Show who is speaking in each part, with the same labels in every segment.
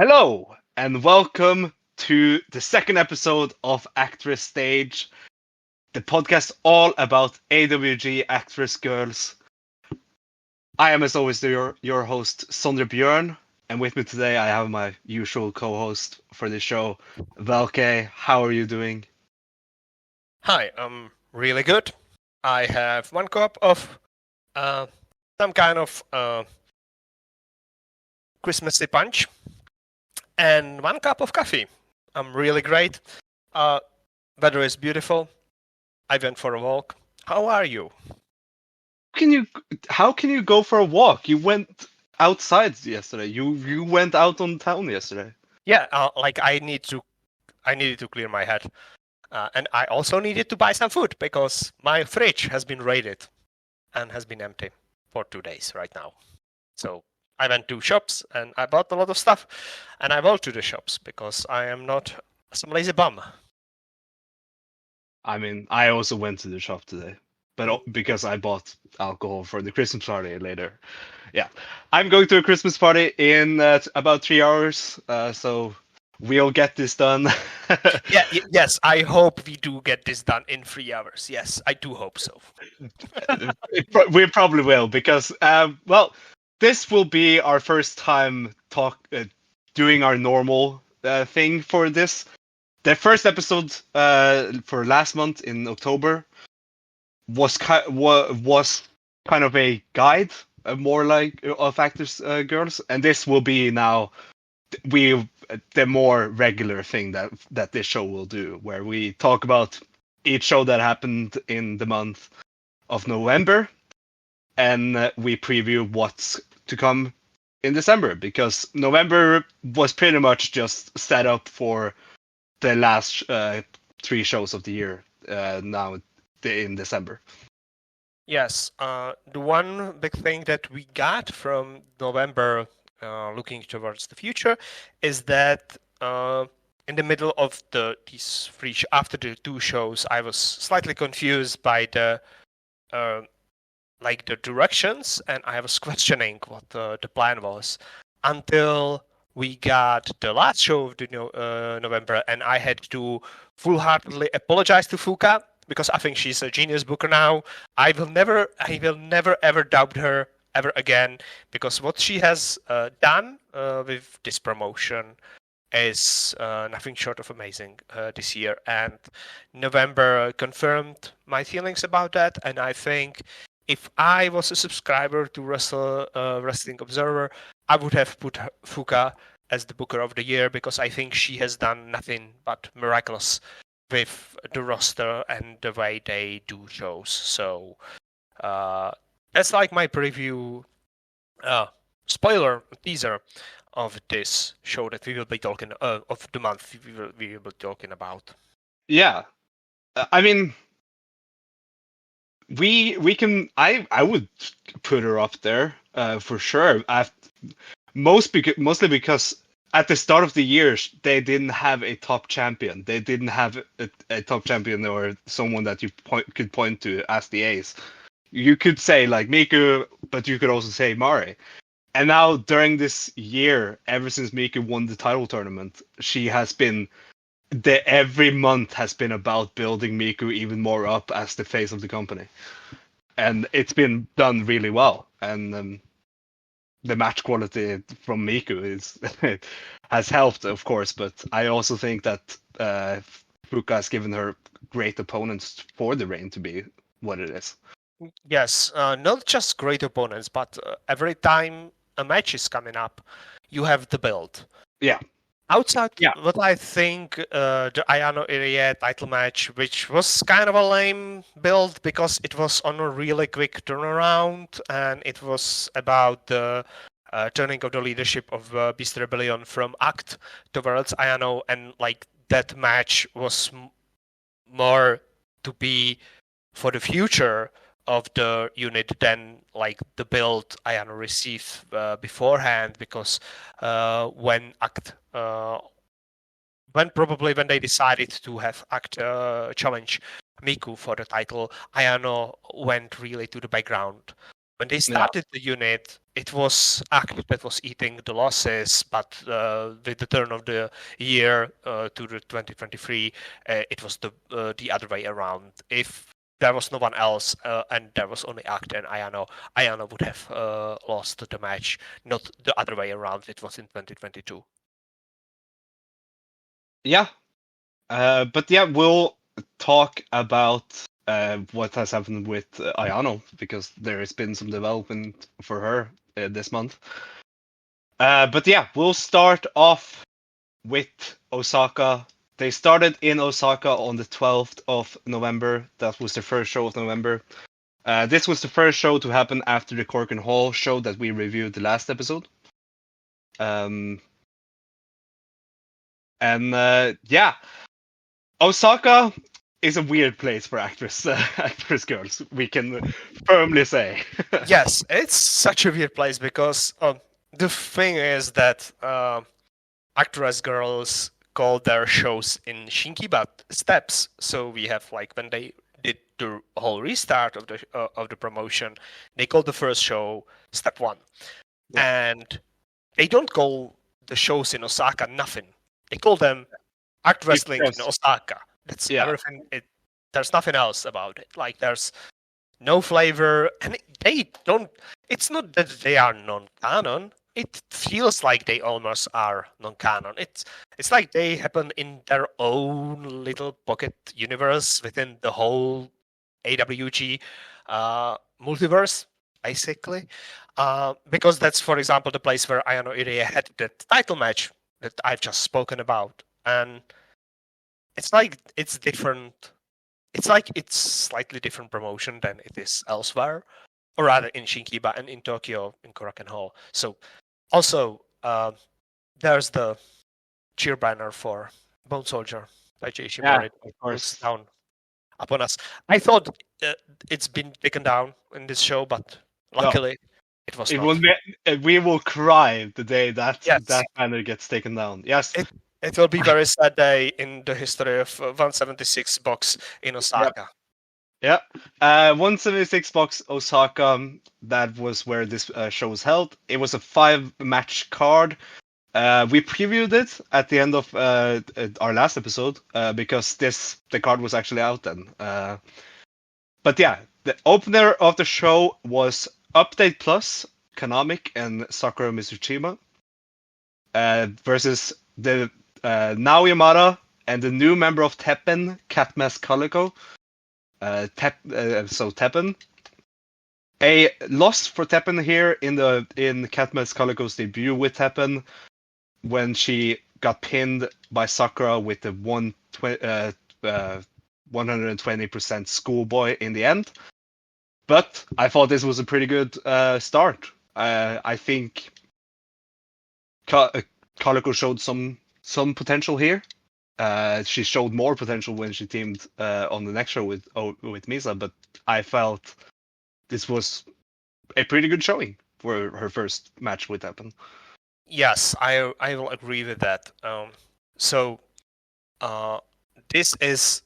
Speaker 1: Hello, and welcome to the second episode of ActWres Stage, the podcast all about AWG ActWres girls. I am, as always, your host, Sondre Björn, and with me today I have my usual co-host for the show, Velkej. How are you doing?
Speaker 2: Hi, I'm really good. I have one cup of some kind of Christmassy punch and one cup of coffee. I'm really great. Weather is beautiful. I went for a walk. How are you?
Speaker 1: How can you go for a walk? You went outside yesterday. You went out on town yesterday.
Speaker 2: Yeah, I needed to clear my head, and I also needed to buy some food because my fridge has been raided and has been empty for 2 days right now. So I went to shops and I bought a lot of stuff, and I walked to the shops because I am not some lazy bum.
Speaker 1: I mean, I also went to the shop today, but because I bought alcohol for the Christmas party later. Yeah, I'm going to a Christmas party in about 3 hours, so we'll get this done.
Speaker 2: Yes, I hope we do get this done in 3 hours. Yes, I do hope so.
Speaker 1: We probably will, because, this will be our first time doing our normal thing for this. The first episode for last month in October was kind of a guide, more like of ActWres girls, and this will be now the more regular thing that this show will do, where we talk about each show that happened in the month of November, and we preview what's to come in December, because November was pretty much just set up for the last 3 shows of the year now in December.
Speaker 2: Yes, the one big thing that we got from November, looking towards the future, is that in the middle of these after the 2 shows, I was slightly confused by the directions, and I was questioning what the plan was until we got the last show of the November, and I had to full-heartedly apologize to Fuka because I think she's a genius booker now. I will never ever doubt her ever again, because what she has done with this promotion is nothing short of amazing this year. And November confirmed my feelings about that, and I think if I was a subscriber to Wrestling Observer, I would have put Fuka as the Booker of the Year, because I think she has done nothing but miraculous with the roster and the way they do shows. So that's like my preview, spoiler teaser of this show that we will be talking of the month we will be talking about.
Speaker 1: Yeah, I mean, we can. I would put her up there for sure. Mostly because at the start of the year they didn't have a top champion. They didn't have a top champion or someone that you could point to as the ace. You could say like Miku, but you could also say MARU. And now during this year, ever since Miku won the title tournament, she has been every month has been about building Miku even more up as the face of the company, and it's been done really well. And the match quality from Miku has helped, of course, but I also think that Fuka has given her great opponents for the reign to be what it is.
Speaker 2: Yes, not just great opponents, but every time a match is coming up, you have the build.
Speaker 1: Yeah.
Speaker 2: Outside what I think, the Aono area title match, which was kind of a lame build because it was on a really quick turnaround, and it was about the turning of the leadership of Beast Rebellion from Act towards Aono, and like that match was more to be for the future of the unit than like the build Aono received beforehand, because when they decided to have Act challenge Miku for the title, Aono went really to the background. When they started the unit, it was Act that was eating the losses, but with the turn of the year to the 2023, it was the other way around. If there was no one else and there was only Act and Aono would have lost the match, not the other way around. It was in 2022.
Speaker 1: Yeah. But yeah, we'll talk about what has happened with Ayano, because there has been some development for her this month. But yeah, we'll start off with Osaka. They started in Osaka on the 12th of November. That was the first show of November. This was the first show to happen after the Cork and Hall show that we reviewed the last episode. Yeah, Osaka is a weird place for actress girls. We can firmly say.
Speaker 2: Yes, it's such a weird place because the thing is that ActWres girls call their shows in Shinkiba steps. So we have like when they did the whole restart of the promotion, they called the first show Step 1, and they don't call the shows in Osaka nothing. They call them Act Wrestling in Osaka. That's everything. There's nothing else about it. Like there's no flavor, and they don't. It's not that they are non-canon. It feels like they almost are non-canon. It's like they happen in their own little pocket universe within the whole AWG multiverse, basically. Because that's, for example, the place where Ayano Irie had that title match that I've just spoken about, and it's like it's different. It's like it's slightly different promotion than it is elsewhere, or rather in Shinkiba and in Tokyo in Korakuen Hall. So also there's the cheer banner for Bone Soldier by Jay Shimori.
Speaker 1: Of course.
Speaker 2: Down upon us. I thought it's been taken down in this show, but luckily it was not.
Speaker 1: We will cry the day that that banner gets taken down. Yes.
Speaker 2: It will be a very sad day in the history of 176 box in Osaka.
Speaker 1: Yeah. 176 box Osaka. That was where this show was held. It was a 5-match card. We previewed it at the end of our last episode because the card was actually out then. But yeah, the opener of the show was Update Plus, Kanamic and Sakura Mitsushima versus the Naoya Mara and the new member of TEPPEN, Catmas Calico. So TEPPEN. A loss for TEPPEN here in Catmas Calico's debut with TEPPEN when she got pinned by Sakura with the 120% schoolboy in the end. But I thought this was a pretty good start. I think Calico showed some potential here. She showed more potential when she teamed on the next show with Misa, but I felt this was a pretty good showing for her first match with TEPPEN.
Speaker 2: Yes, I will agree with that. This is.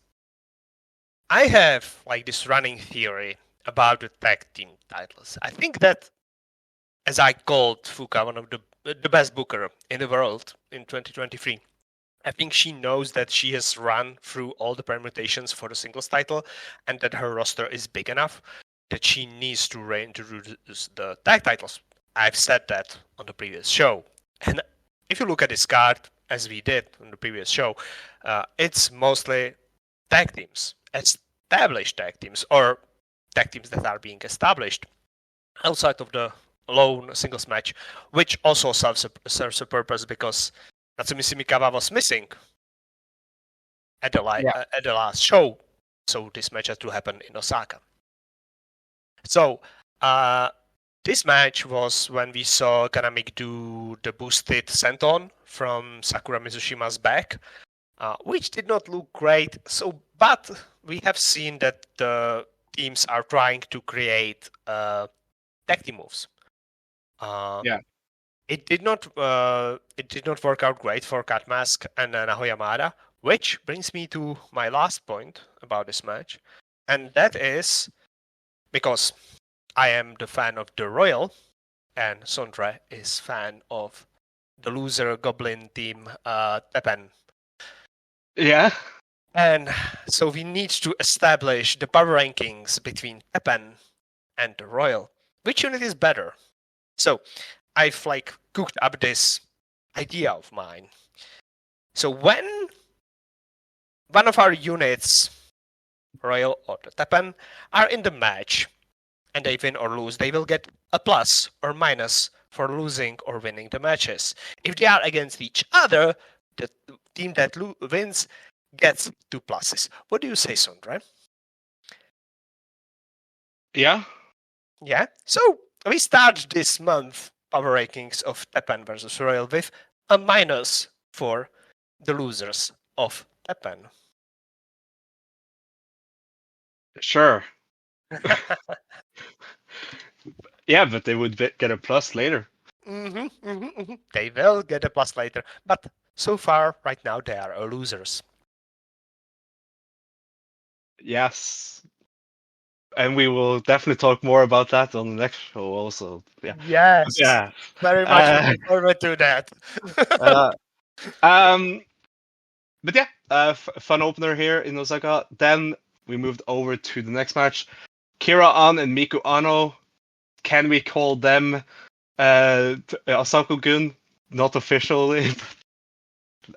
Speaker 2: I have like this running theory about the tag team titles. I think that, as I called Fuka one of the best booker in the world in 2023, I think she knows that she has run through all the permutations for the singles title and that her roster is big enough that she needs to reintroduce the tag titles. I've said that on the previous show. And if you look at this card, as we did on the previous show, it's mostly tag teams, established tag teams, or tag teams that are being established outside of the lone singles match, which also serves a purpose because Natsumi Sumikawa was missing at the last show, so this match had to happen in Osaka. So this match was when we saw Kanamic do the boosted senton from Sakura Mitsushima's back, which did not look great. But we have seen that the teams are trying to create tag team moves. It did not work out great for Cat Mask and Naoya Mara, which brings me to my last point about this match, and that is because I am the fan of the Royal, and Sondre is fan of the loser Goblin team, TEPPEN.
Speaker 1: Yeah.
Speaker 2: And so we need to establish the power rankings between TEPPEN and the Royal. Which unit is better? So I've cooked up this idea of mine. So when one of our units, Royal or the TEPPEN, are in the match and they win or lose, they will get a plus or minus for losing or winning the matches. If they are against each other, the team that wins gets 2 pluses. What do you say, Sondre?
Speaker 1: Yeah.
Speaker 2: Yeah. So we start this month power rankings of TEPPEN versus Royal with a minus for the losers of TEPPEN.
Speaker 1: Sure. Yeah, but they would get a plus later.
Speaker 2: They will get a plus later, but so far, right now, they are losers.
Speaker 1: Yes. And we will definitely talk more about that on the next show also. Yeah.
Speaker 2: Yes.
Speaker 1: Yeah.
Speaker 2: Very much looking forward to that.
Speaker 1: But yeah, fun opener here in Osaka. Then we moved over to the next match. Kira-an and Miku Aono. Can we call them Asako-gun? Not officially.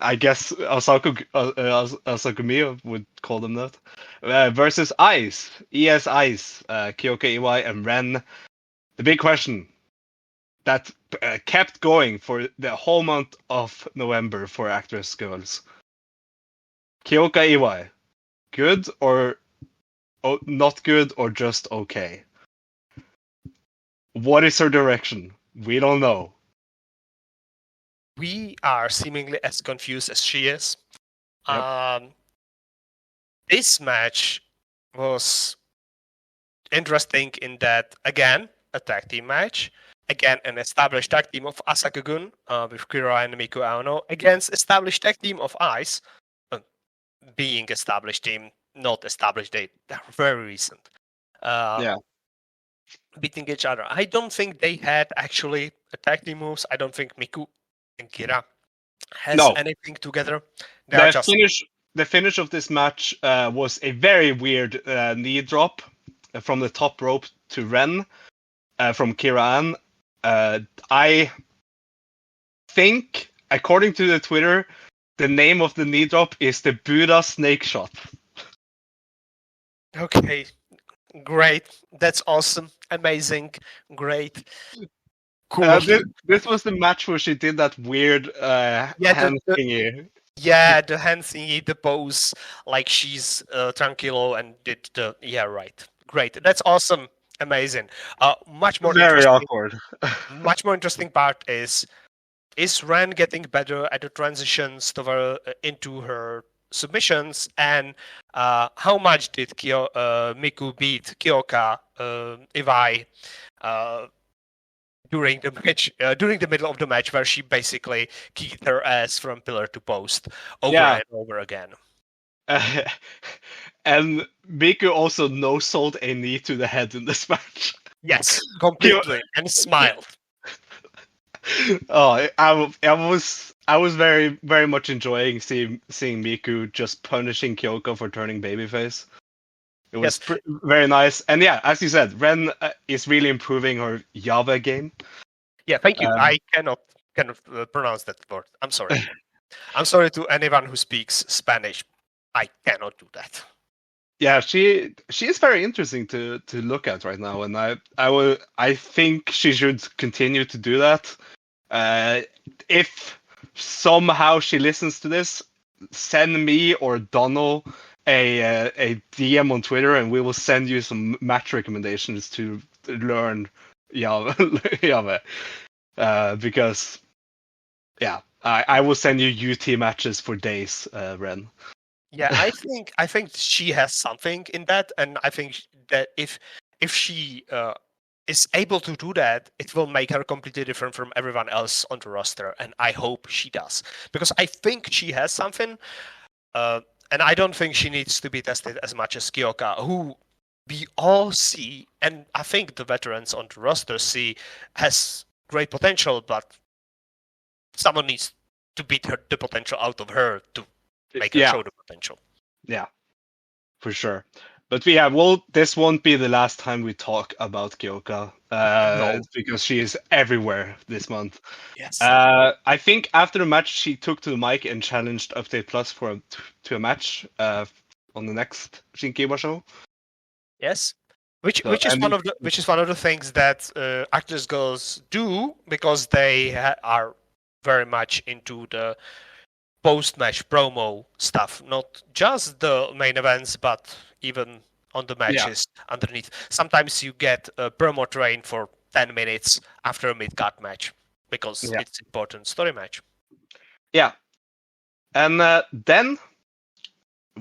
Speaker 1: I guess Asako-mi would call them that. Versus Ice. ES Ice. Kyoka Iwai and Ren. The big question that kept going for the whole month of November for ActWres girls. Kyoka Iwai, good or not good or just okay? What is her direction? We don't know.
Speaker 2: We are seemingly as confused as she is.
Speaker 1: Yep.
Speaker 2: This match was interesting in that, again, a tag team match. Again, an established tag team of Asako-gun with Kira and Miku Aono against established tag team of Ice. Being established team, not established, they're very recent.
Speaker 1: Yeah.
Speaker 2: Beating each other. I don't think they had actually tag team moves. I don't think Miku and Kira has anything together.
Speaker 1: The finish of this match was a very weird knee drop from the top rope to Ren from Kira-an. I think, according to the Twitter, the name of the knee drop is the Buddha Snake Shot.
Speaker 2: Okay, great. That's awesome. Amazing. Great. Cool.
Speaker 1: This was the match where she did that weird hand thingy.
Speaker 2: Yeah, the hand thingy, the pose, like she's tranquilo and did the... Yeah, right. Great. That's awesome. Amazing. Much more
Speaker 1: very awkward.
Speaker 2: Much more interesting part is Ren getting better at the transitions into her submissions, and how much did Miku beat Kyoka Iwai during the match, during the middle of the match, where she basically kicked her ass from pillar to post over and over again.
Speaker 1: And Miku also no-sold a knee to the head in this match.
Speaker 2: Yes, completely, and smiled.
Speaker 1: Oh, I was very, very much enjoying seeing Miku just punishing Kyoko for turning babyface. It was very nice, and yeah, as you said, Ren is really improving her Java game.
Speaker 2: Yeah, thank you. I cannot pronounce that word. I'm sorry. I'm sorry to anyone who speaks Spanish. I cannot do that.
Speaker 1: Yeah, she is very interesting to look at right now, and I think she should continue to do that. If somehow she listens to this, send me or Donald a DM on Twitter, and we will send you some match recommendations to learn Java. Because yeah, I will send you UT matches for days, Ren.
Speaker 2: Yeah, I think she has something in that, and I think that if she is able to do that, it will make her completely different from everyone else on the roster, and I hope she does, because I think she has something, and I don't think she needs to be tested as much as Kyoka, who we all see, and I think the veterans on the roster see, has great potential, but someone needs to beat the potential out of her to make her show the potential.
Speaker 1: Yeah, for sure. But this won't be the last time we talk about Kyoka,
Speaker 2: No.
Speaker 1: because she is everywhere this month.
Speaker 2: Yes.
Speaker 1: I think after the match, she took to the mic and challenged Update Plus to a match on the next Shinkiba show.
Speaker 2: Yes, which is one of the things that ActWres girls do, because they are very much into the post-match promo stuff, not just the main events, but even on the matches underneath. Sometimes you get a promo train for 10 minutes after a mid-card match because it's important story match.
Speaker 1: Yeah. And then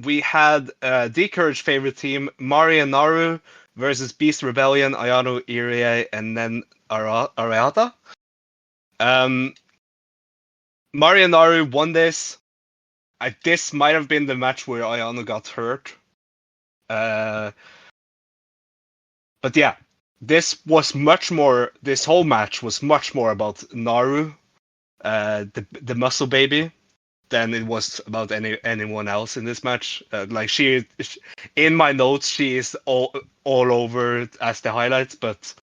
Speaker 1: we had D-Courage favorite team, Mari and Naru versus Beast Rebellion, Ayano, Irie, and then Areata. Mari and Naru won this. This might have been the match where Ayano got hurt. But yeah, this whole match was much more about Naru, the muscle baby, than it was about anyone else in this match. She in my notes, she is all over as the highlights, but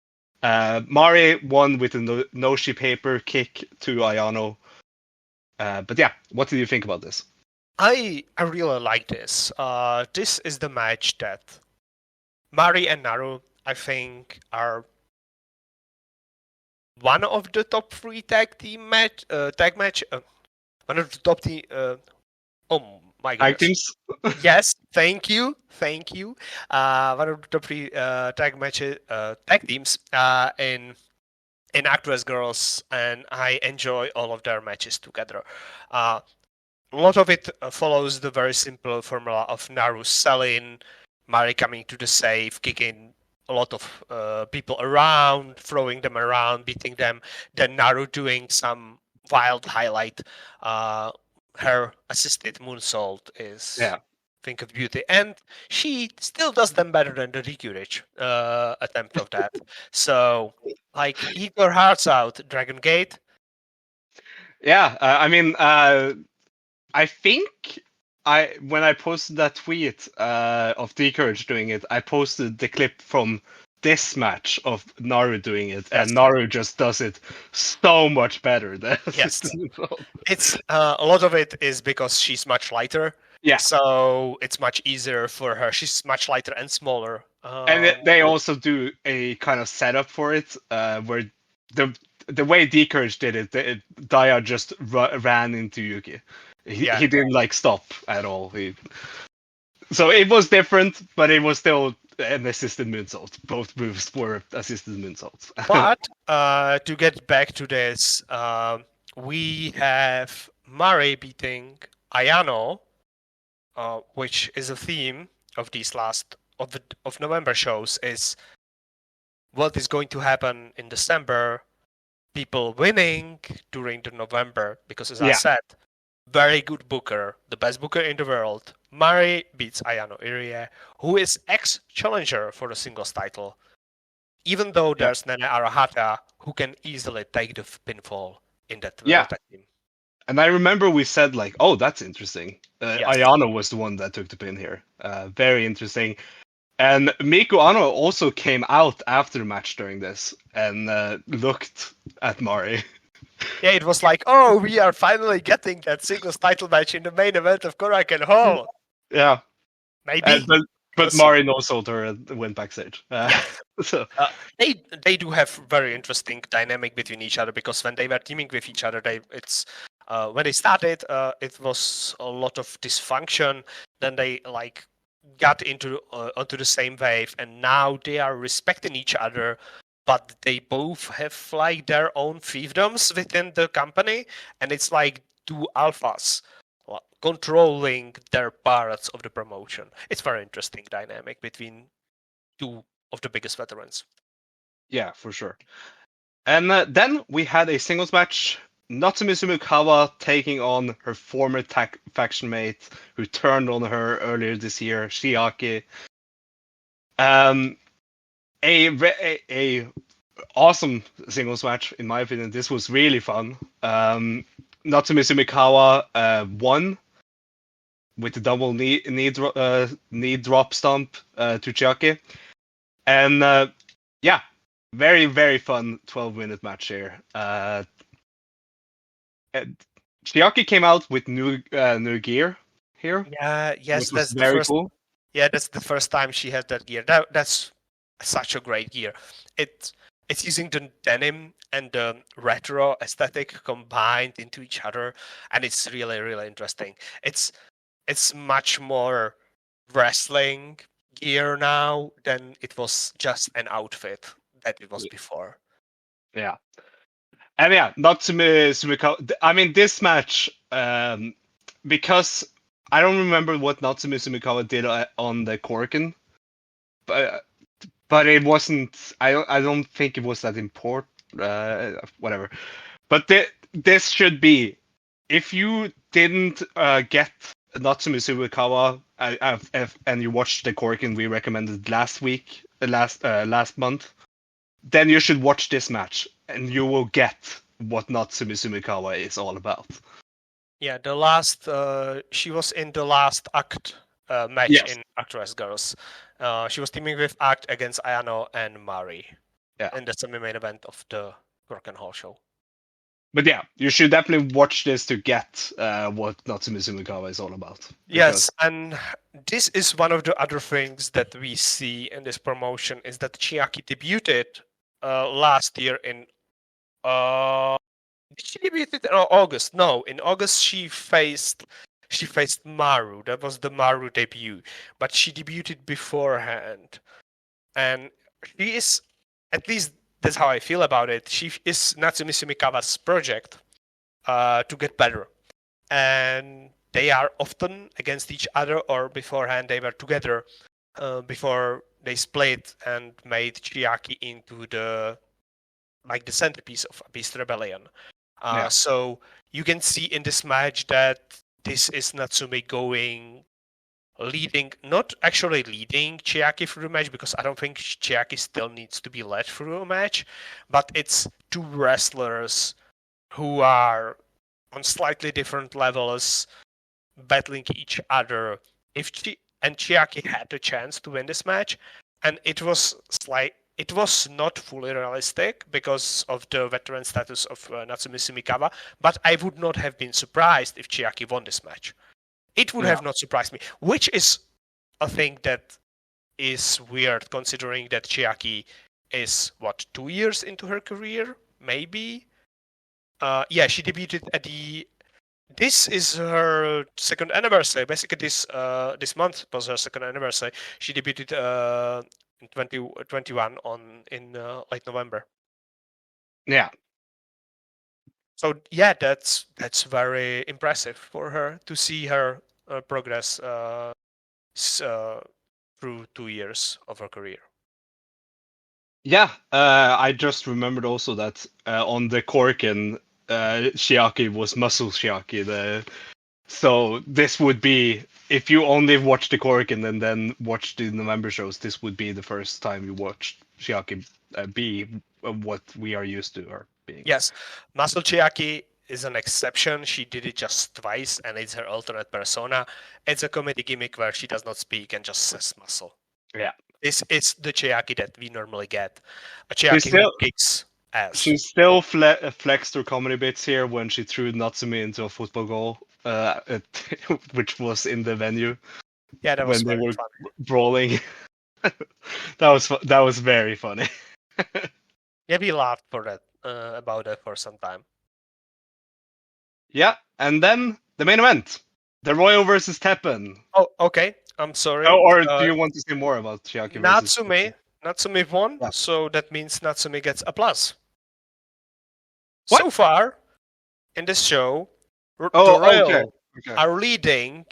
Speaker 1: Mari won with a Noshi paper kick to Ayano. But yeah, what did you think about this?
Speaker 2: I really like this. This is the match that Mari and Naru, I think, are one of the top 3 tag match. One of the top team. Oh my goodness.
Speaker 1: Tag teams.
Speaker 2: Yes, thank you. One of the top 3 tag teams in ActWres Girls, and I enjoy all of their matches together. A lot of it follows the very simple formula of Naru selling, Mari coming to the save, kicking a lot of people around, throwing them around, beating them, then Naru doing some wild highlight. Her assisted moonsault is think of beauty, and she still does them better than the D-Courage attempt of that. So, eat your hearts out, Dragon Gate.
Speaker 1: Yeah, I think when I posted that tweet of D-Courage doing it, I posted the clip from this match of Naru doing it, and Naru just does it so much better than
Speaker 2: it's a lot of it is because she's much lighter.
Speaker 1: Yeah.
Speaker 2: So it's much easier for her. She's much lighter and smaller.
Speaker 1: And they also do a kind of setup for it, where the way D-Courage did it, Daya just ran into Yuki. He didn't stop at all. So it was different, but it was still an assisted moonsault. Both moves were assisted moonsaults.
Speaker 2: But to get back to this, we have Mari beating Ayano, which is a theme of these of November shows, is what is going to happen in December. People winning during the November, because as I said, very good booker, the best booker in the world. Mari beats Ayano Irie, who is ex-challenger for the singles title. Even though there's Nene Arahata, who can easily take the pinfall in that tag team.
Speaker 1: And I remember we said oh, that's interesting. Ayano was the one that took the pin here. Very interesting. And Miku Aono also came out after the match during this and looked at Mari.
Speaker 2: Yeah, it was oh, we are finally getting that singles title match in the main event of Korakuen Hall.
Speaker 1: Yeah.
Speaker 2: Maybe.
Speaker 1: But Mari no-sold her and went backstage. So
Speaker 2: they do have very interesting dynamic between each other, because when they were teaming with each other, when they started, it was a lot of dysfunction. Then they got onto the same wave, and now they are respecting each other, but they both have their own fiefdoms within the company, and it's two alphas controlling their parts of the promotion. It's very interesting dynamic between two of the biggest veterans.
Speaker 1: Yeah, for sure. And then we had a singles match. Natsumi Sumikawa taking on her former faction mate who turned on her earlier this year, Shiaki. A awesome singles match in my opinion. This was really fun. Natsumi Sumikawa won with the double knee drop stomp to Chiaki, and yeah, very very fun 12-minute match here. Chiaki came out with new gear here.
Speaker 2: Yeah, yes,
Speaker 1: which was
Speaker 2: that's the
Speaker 1: very
Speaker 2: first.
Speaker 1: cool.
Speaker 2: Yeah, that's the first time she had that gear. That's such a great gear. It's using the denim and the retro aesthetic combined into each other, and it's really really interesting. It's much more wrestling gear now than it was just an outfit that it was before.
Speaker 1: Yeah. And yeah, Natsumi Sumikawa. I mean, this match, because I don't remember what Natsumi Sumikawa did on the Korkin, but it wasn't. I don't think it was that important. Whatever. But this should be. If you didn't get Natsumi Sumikawa and you watched the Korkin we recommended last month, then you should watch this match and you will get what Natsumi Sumikawa is all about.
Speaker 2: Yeah, the last she was in the last Act match in ActWres Girls. She was teaming with Act against Aono and MARU.
Speaker 1: Yeah.
Speaker 2: In the semi-main event of the Rock Hall show.
Speaker 1: But yeah, you should definitely watch this to get what Natsumi Sumikawa is all about.
Speaker 2: Yes, and this is one of the other things that we see in this promotion is that Chiaki debuted last year in did she debut in August? No, in August she faced MARU. That was the MARU debut, but she debuted beforehand, and she is, at least that's how I feel about it. She is Natsumi Sumikawa's project to get better, and they are often against each other, or beforehand they were together before they split and made Chiaki into the centerpiece of Beast Rebellion. So you can see in this match that this is Natsumi not actually leading Chiaki through the match, because I don't think Chiaki still needs to be led through a match, but it's two wrestlers who are on slightly different levels battling each other. Chiaki had the chance to win this match, and it was not fully realistic because of the veteran status of Natsumi Sumikawa, but I would not have been surprised if Chiaki won this match. It would have not surprised me, which is a thing that is weird considering that Chiaki is, 2 years into her career? Maybe? She debuted at this is her second anniversary. Basically, this month was her second anniversary. She debuted in 2021 in late November.
Speaker 1: Yeah.
Speaker 2: So yeah, that's very impressive for her to see her progress through 2 years of her career.
Speaker 1: Yeah, I just remembered also that on the Korkin, Chiaki was Muscle Chiaki. So this would be, if you only watch the Korkin and then watch the November shows, this would be the first time you watched Chiaki be what we are used to her being.
Speaker 2: Yes, Muscle Chiaki is an exception. She did it just twice, and it's her alternate persona. It's a comedy gimmick where she does not speak and just says muscle.
Speaker 1: Yeah.
Speaker 2: This is the Chiaki that we normally get. A Chiaki who kicks ass.
Speaker 1: She still flexed her comedy bits here when she threw Natsumi into a football goal, which was in the venue.
Speaker 2: Yeah, that was
Speaker 1: when they were
Speaker 2: funny.
Speaker 1: Brawling. that was very funny.
Speaker 2: Yeah, we laughed about that for some time.
Speaker 1: Yeah, and then the main event, the Royal versus TEPPEN.
Speaker 2: Oh, okay. I'm sorry.
Speaker 1: Or do you want to say more about Chiaki?
Speaker 2: Natsumi won, so that means Natsumi gets a plus.
Speaker 1: What?
Speaker 2: So far, in this show, the Royal are leading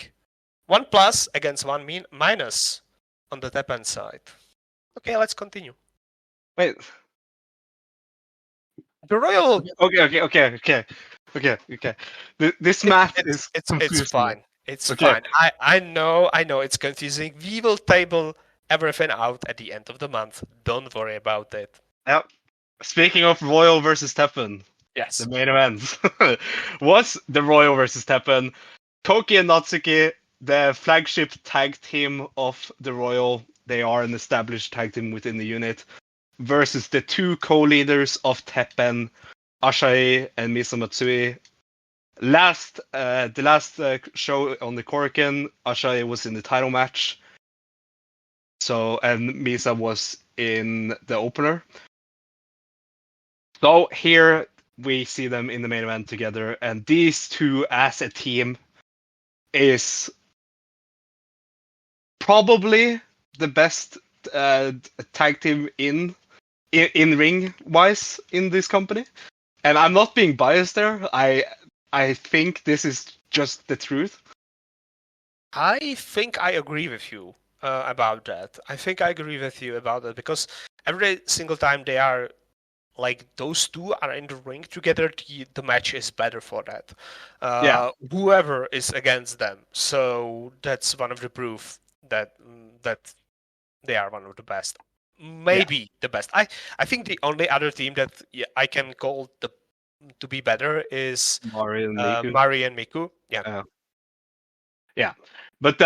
Speaker 2: 1 plus against 1 minus on the TEPPEN side. Okay, let's continue.
Speaker 1: Wait.
Speaker 2: The Royal.
Speaker 1: Okay. This math is
Speaker 2: it's fine. It's fine. I know it's confusing. We will table everything out at the end of the month. Don't worry about it.
Speaker 1: Yep. Speaking of Royal versus Teppen,
Speaker 2: Yes.
Speaker 1: the main event was the Royal versus Teppen. Kouki and Natsuki, the flagship tag team of the Royal, they are an established tag team within the unit, versus the two co-leaders of Teppen, Ashai and Misa Matsui. The last show on the Korakuen, Ashai was in the title match. So, and Misa was in the opener. So here we see them in the main event together, and these two as a team is probably the best tag team in ring wise in this company. And I'm not being biased there. I think this is just the truth.
Speaker 2: I think I agree with you about that. I think I agree with you about that because every single time they are like those two are in the ring together, the match is better for that. Whoever is against them. So that's one of the proof that they are one of the best. Maybe the best. I think the only other team that I can call to be better is
Speaker 1: Mari and Miku.
Speaker 2: Mari and Miku. Yeah.
Speaker 1: Yeah. But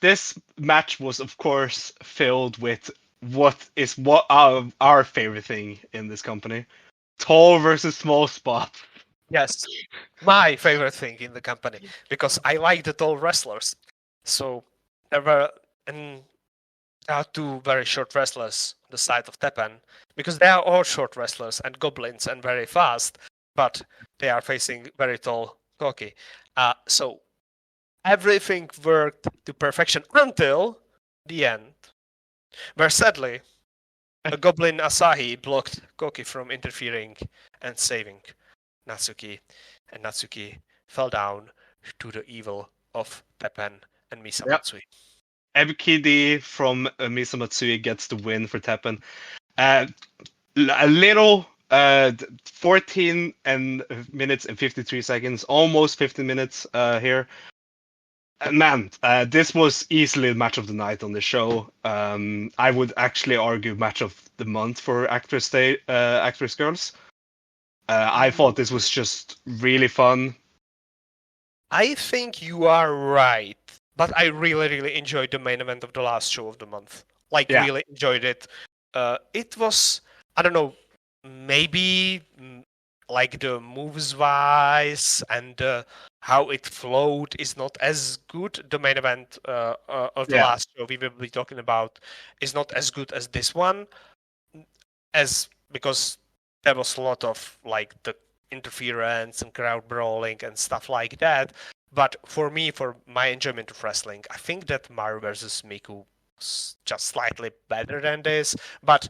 Speaker 1: this match was of course filled with what our favorite thing in this company. Tall versus small spot.
Speaker 2: Yes. My favorite thing in the company. Because I like the tall wrestlers. So there are two very short wrestlers on the side of Teppen. Because they are all short wrestlers and goblins and very fast. But they are facing very tall Kouki. So everything worked to perfection until the end, where sadly, a goblin Asahi blocked Kouki from interfering and saving Natsuki, and Natsuki fell down to the evil of Teppen and Misa Matsui.
Speaker 1: MKD from Misa Matsui gets the win for Teppen. A little 14 minutes and 53 seconds, almost 15 minutes here. Man, this was easily the match of the night on the show. I would actually argue match of the month for ActWres Girls. I thought this was just really fun.
Speaker 2: I think you are right, but I really, really enjoyed the main event of the last show of the month. Really enjoyed it. It was, I don't know, maybe like the moves wise and how it flowed is not as good. The main event of the last show we will be talking about is not as good as this one, because there was a lot of like the interference and crowd brawling and stuff like that. But for me, for my enjoyment of wrestling, I think that MARU versus Miku was just slightly better than this. But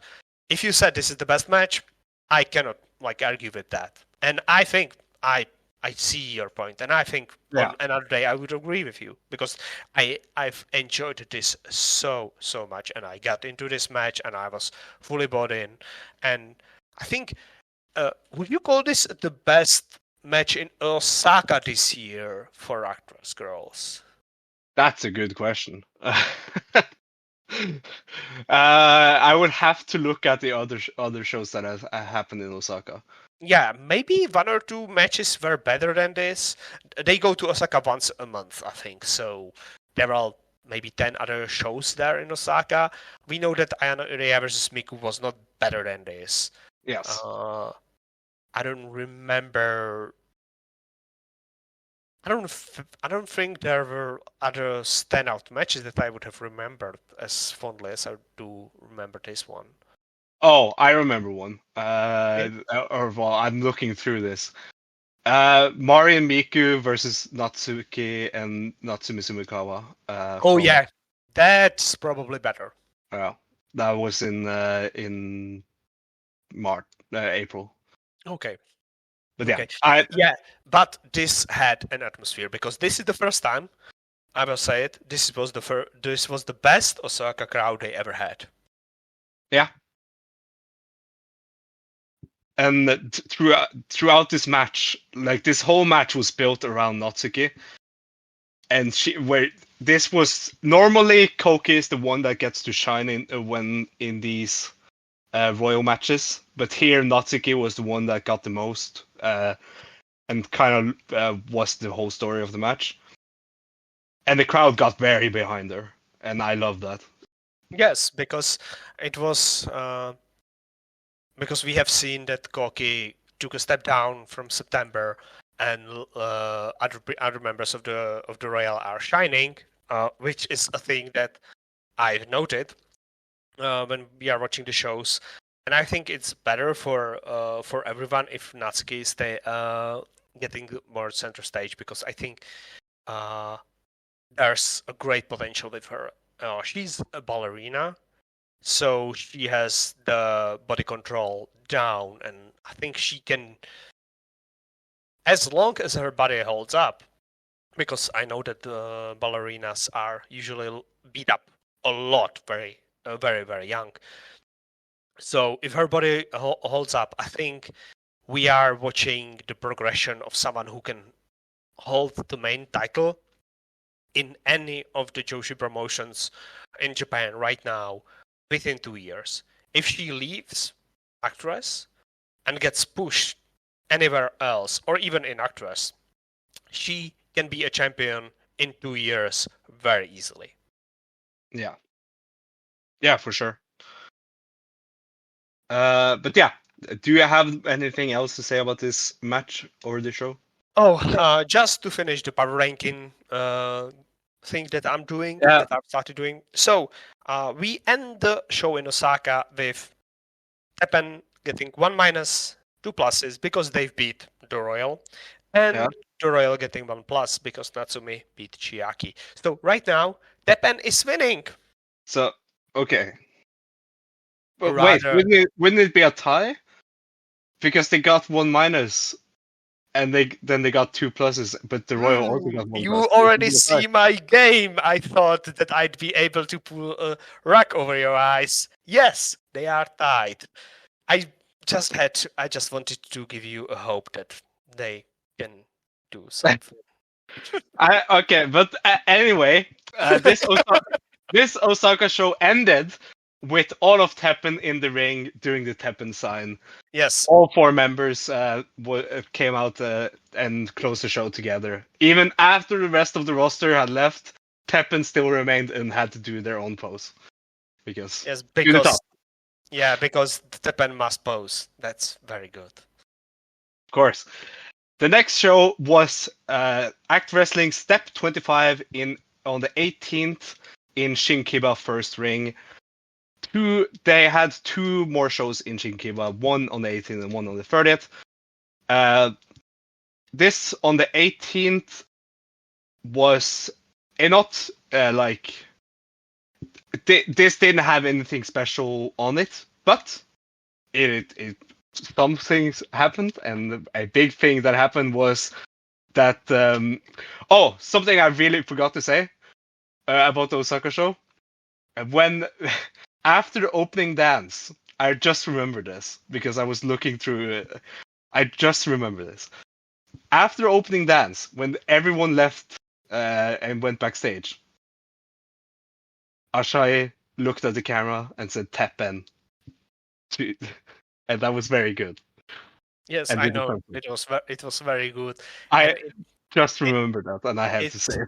Speaker 2: if you said this is the best match, I cannot argue with that. And I think I see your point, and I think on another day I would agree with you because I've enjoyed this so much, and I got into this match and I was fully bought in. And I think, would you call this the best match in Osaka this year for ActWres Girls?
Speaker 1: That's a good question. I would have to look at the other shows that have happened in Osaka.
Speaker 2: Yeah, maybe one or two matches were better than this. They go to Osaka once a month, I think. So there are maybe 10 other shows there in Osaka. We know that Ayano Ureya versus Miku was not better than this.
Speaker 1: Yes.
Speaker 2: I don't remember. I don't think there were other standout matches that I would have remembered as fondly as I do remember this one.
Speaker 1: Oh, I remember one. I'm looking through this. Mari and Miku versus Natsuki and Natsumi Sumikawa.
Speaker 2: Yeah, that's probably better.
Speaker 1: Yeah, that was in March, April.
Speaker 2: Okay.
Speaker 1: But
Speaker 2: yeah, but this had an atmosphere because this is the first time, I will say it. This was the best Osaka crowd they ever had.
Speaker 1: Yeah. And throughout this match, like this whole match was built around Natsuki. and this was normally Kouki is the one that gets to shine when in these royal matches, but here Natsuki was the one that got the most and kind of was the whole story of the match, and the crowd got very behind her, and I love that.
Speaker 2: Yes, because it was because we have seen that Kouki took a step down from September, and other members of the royal are shining, which is a thing that I've noted when we are watching the shows, and I think it's better for everyone if Natsuki stay getting more center stage, because I think there's a great potential with her. She's a ballerina, so she has the body control down, and I think she can, as long as her body holds up, because I know that the ballerinas are usually beat up a lot, very, very young. So if her body holds up, I think we are watching the progression of someone who can hold the main title in any of the Joshi promotions in Japan right now within 2 years. If she leaves ActWres and gets pushed anywhere else, or even in ActWres, she can be a champion in 2 years very easily.
Speaker 1: Yeah, for sure. But yeah, do you have anything else to say about this match or the show?
Speaker 2: Oh, just to finish the power ranking thing that I'm doing, that I've started doing. So we end the show in Osaka with TEPPEN getting 1 minus, 2 pluses because they've beat the Royal, and the Royal getting 1 plus because Natsumi beat Chiaki. So right now, TEPPEN is winning.
Speaker 1: So, okay. But wait, wouldn't it be a tie? Because they got 1 minus, and then they got 2 pluses, but the Royal also got 1
Speaker 2: you
Speaker 1: plus.
Speaker 2: already see my game. I thought that I'd be able to pull a rug over your eyes. Yes, they are tied. I just wanted to give you a hope that they can do something.
Speaker 1: Okay, but anyway, this Osaka show ended with all of TEPPEN in the ring doing the TEPPEN sign.
Speaker 2: Yes.
Speaker 1: All 4 members came out and closed the show together. Even after the rest of the roster had left, TEPPEN still remained and had to do their own pose. Because
Speaker 2: TEPPEN must pose. That's very good.
Speaker 1: Of course. The next show was Act Wrestling Step 25 on the 18th in Shinkiba First Ring. They had 2 more shows in Shinkiba, one on the 18th and one on the 30th. This on the 18th was not this didn't have anything special on it, but it some things happened, and a big thing that happened was that something I really forgot to say about the Osaka show. When after the opening dance, I just remembered this because I was looking through it. I just remember this. After opening dance, when everyone left and went backstage, Ashai looked at the camera and said "TEPPEN," and that was very good.
Speaker 2: Yes, I know. It was very good.
Speaker 1: I just remembered that, and I had to say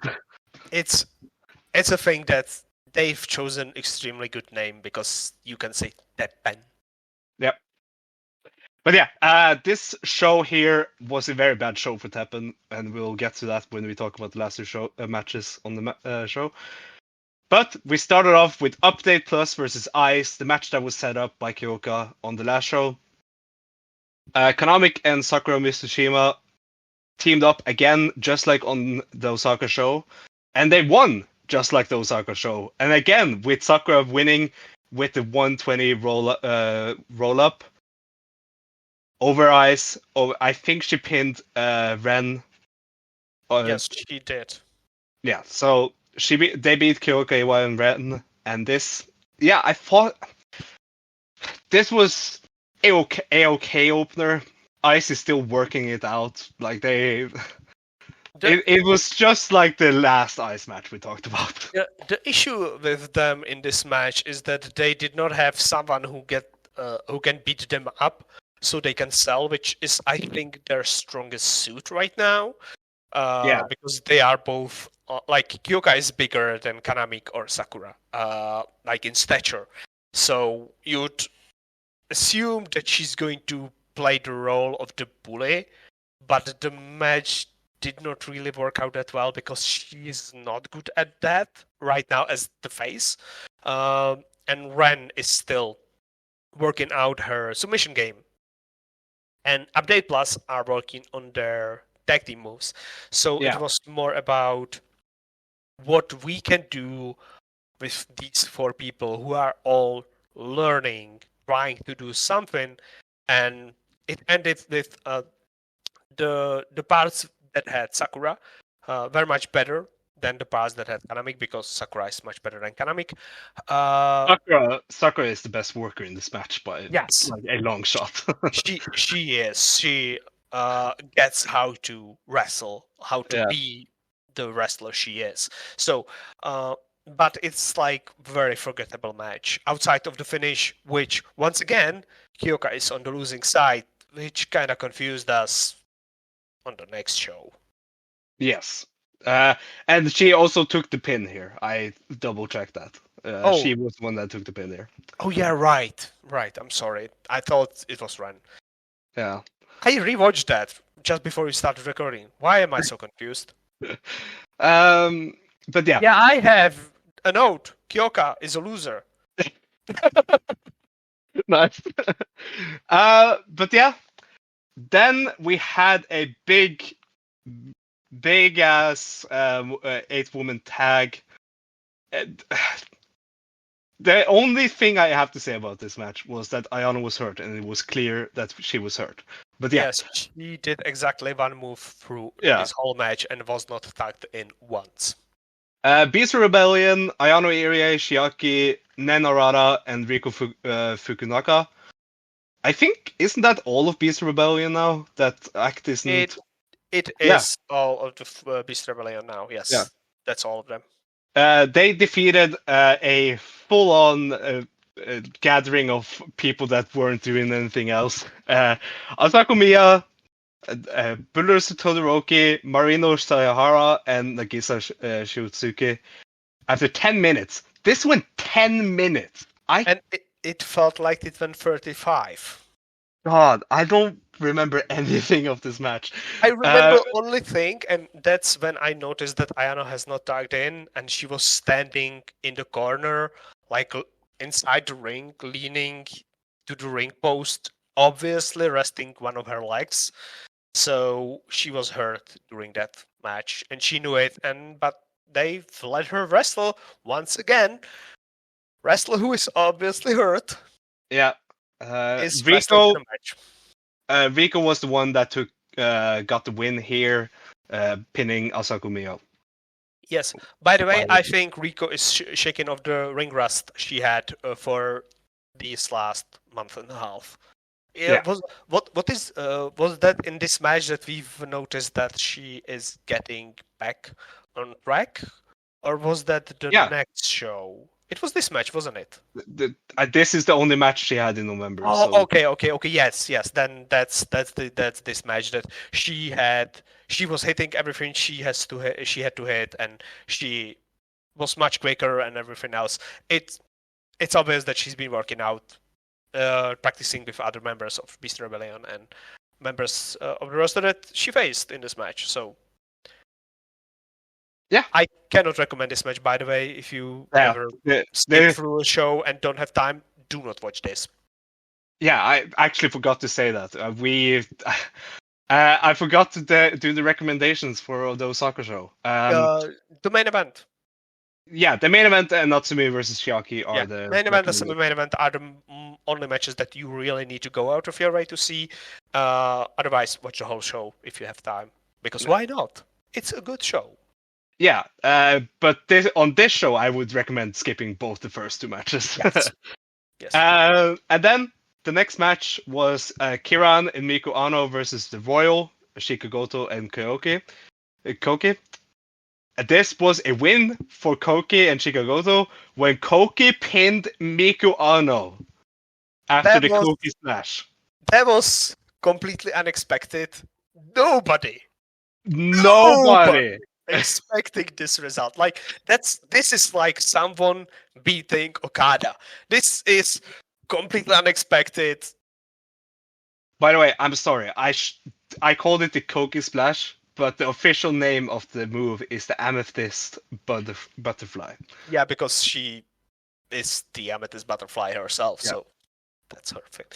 Speaker 1: it.
Speaker 2: It's a thing that they've chosen extremely good name because you can say TEPPEN.
Speaker 1: Yep. But yeah, this show here was a very bad show for TEPPEN, and we'll get to that when we talk about the last 2 matches on the show. But we started off with Update Plus versus Ice, the match that was set up by Kyoka on the last show. Konami and Sakura Mitsushima teamed up again, just like on the Osaka show, and they won just like the Osaka show. And again, with Sakura winning with the 120 roll up over Ice. I think she pinned Ren.
Speaker 2: Yes, she did.
Speaker 1: Yeah, so they beat Kyoka, Iwa, and Ren, and this. Yeah, I thought this was a okay opener. Ice is still working it out. Like It was just like the last ice match we talked about.
Speaker 2: Yeah, the issue with them in this match is that they did not have someone who can beat them up, so they can sell, which is I think their strongest suit right now. Because they are both like Kyoka is bigger than Kanamik or Sakura, like in stature. So you'd assume that she's going to play the role of the bully, but the match did not really work out that well because she is not good at that right now as the face. And Ren is still working out her submission game. And Update Plus are working on their tag team moves. So it was more about what we can do with these 4 people who are all learning, trying to do something. And it ended with the parts that had Sakura very much better than the parts that had Kanamik, because Sakura is much better than Kanamik.
Speaker 1: Sakura is the best worker in this match by like a long shot.
Speaker 2: she is. She gets how to wrestle, how to be the wrestler she is. So, but it's like very forgettable match outside of the finish, which once again Kyoka is on the losing side, which kind of confused us on the next show.
Speaker 1: Yes. And she also took the pin here. I double checked that. She was the one that took the pin there.
Speaker 2: Oh yeah, right. I'm sorry. I thought it was Ren.
Speaker 1: Yeah.
Speaker 2: I rewatched that just before we started recording. Why am I so confused?
Speaker 1: But yeah.
Speaker 2: Yeah, I have a note. Kyoka is a loser.
Speaker 1: Nice. But yeah. Then we had a big ass 8-woman tag. The only thing I have to say about this match was that Aono was hurt, and it was clear that she was hurt. But yeah.
Speaker 2: Yes, she did exactly one move through this whole match and was not tagged in once.
Speaker 1: Beast Rebellion, Ayano Irie, Shiaki, Nen Arata, and Riko Fukunaga. I think, isn't that all of Beast Rebellion now? That act isn't...
Speaker 2: It is all of the Beast Rebellion now, yes. Yeah. That's all of them.
Speaker 1: They defeated a full-on gathering of people that weren't doing anything else. Asako Miya, Bullers Todoroki, Marino Sayahara, and Nagisa Shiotsuke. After 10 minutes. This went 10 minutes.
Speaker 2: And it felt like it went 35.
Speaker 1: God, I don't remember anything of this match.
Speaker 2: I remember only thing, and that's when I noticed that Ayano has not tagged in, and she was standing in the corner, like inside the ring, leaning to the ring post, obviously resting one of her legs. So she was hurt during that match, and she knew it. But they let her wrestle once again. Wrestler who is obviously hurt.
Speaker 1: Yeah. Riko was the one that got the win here, pinning Asako Miya.
Speaker 2: Yes. By the way, I think Riko is shaking off the ring rust she had for these last month and a half. Yeah. Was that in this match that we've noticed that she is getting back on track, or was that the next show? It was this match, wasn't it?
Speaker 1: This is the only match she had in November.
Speaker 2: Oh, so. Okay. Yes. Then that's this match that she had. She was hitting everything she had to hit, and she was much quicker and everything else. It's obvious that she's been working out, practicing with other members of Beast Rebellion and members of the roster that she faced in this match. So.
Speaker 1: Yeah,
Speaker 2: I cannot recommend this match, by the way. If you ever skip through a show and don't have time, do not watch this.
Speaker 1: Yeah, I actually forgot to say that. I forgot to do the recommendations for the Osaka show.
Speaker 2: The main event.
Speaker 1: Yeah, the main event and Natsumi versus Shiaki are the
Speaker 2: main event and semi-main event are the only matches that you really need to go out of your way to see. Otherwise, watch the whole show if you have time. Because why not? It's a good show.
Speaker 1: Yeah, but on this show, I would recommend skipping both the first 2 matches.
Speaker 2: Yes.
Speaker 1: And then the next match was Kiran and Miku Aono versus the Royal, Shikogoto and Kouki. Kouki. This was a win for Kouki and Chikagoto when Kouki pinned Miku Aono after the Kouki splash.
Speaker 2: That was completely unexpected. Nobody expecting this result. Like this is like someone beating Okada. This is completely unexpected.
Speaker 1: By the way, I'm sorry. I called it the Kouki splash, but the official name of the move is the Amethyst Butterfly.
Speaker 2: Yeah, because she is the Amethyst Butterfly herself, so that's her thing.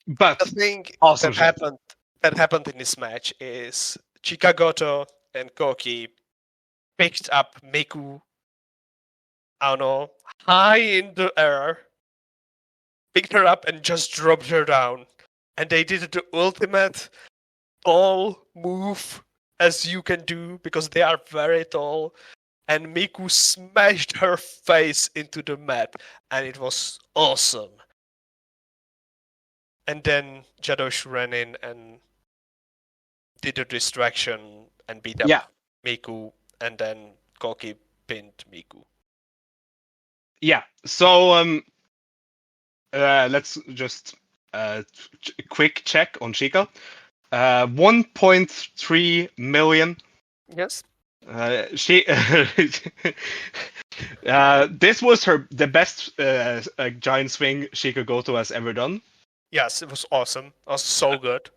Speaker 1: But
Speaker 2: the thing
Speaker 1: awesome
Speaker 2: that happened in this match is Chikagoto and Kouki picked up Miku Aono high in the air, picked her up and just dropped her down. And they did the ultimate tall move as you can do because they are very tall. And Miku smashed her face into the mat, and it was awesome. And then Jadoshu ran in and did a distraction and beat up Miku, and then Kouki pinned Miku.
Speaker 1: Yeah, so let's just quick check on Chica. 1.3 million.
Speaker 2: Yes.
Speaker 1: She this was the best giant swing Chikagoto has ever done.
Speaker 2: Yes, it was awesome. It was so good.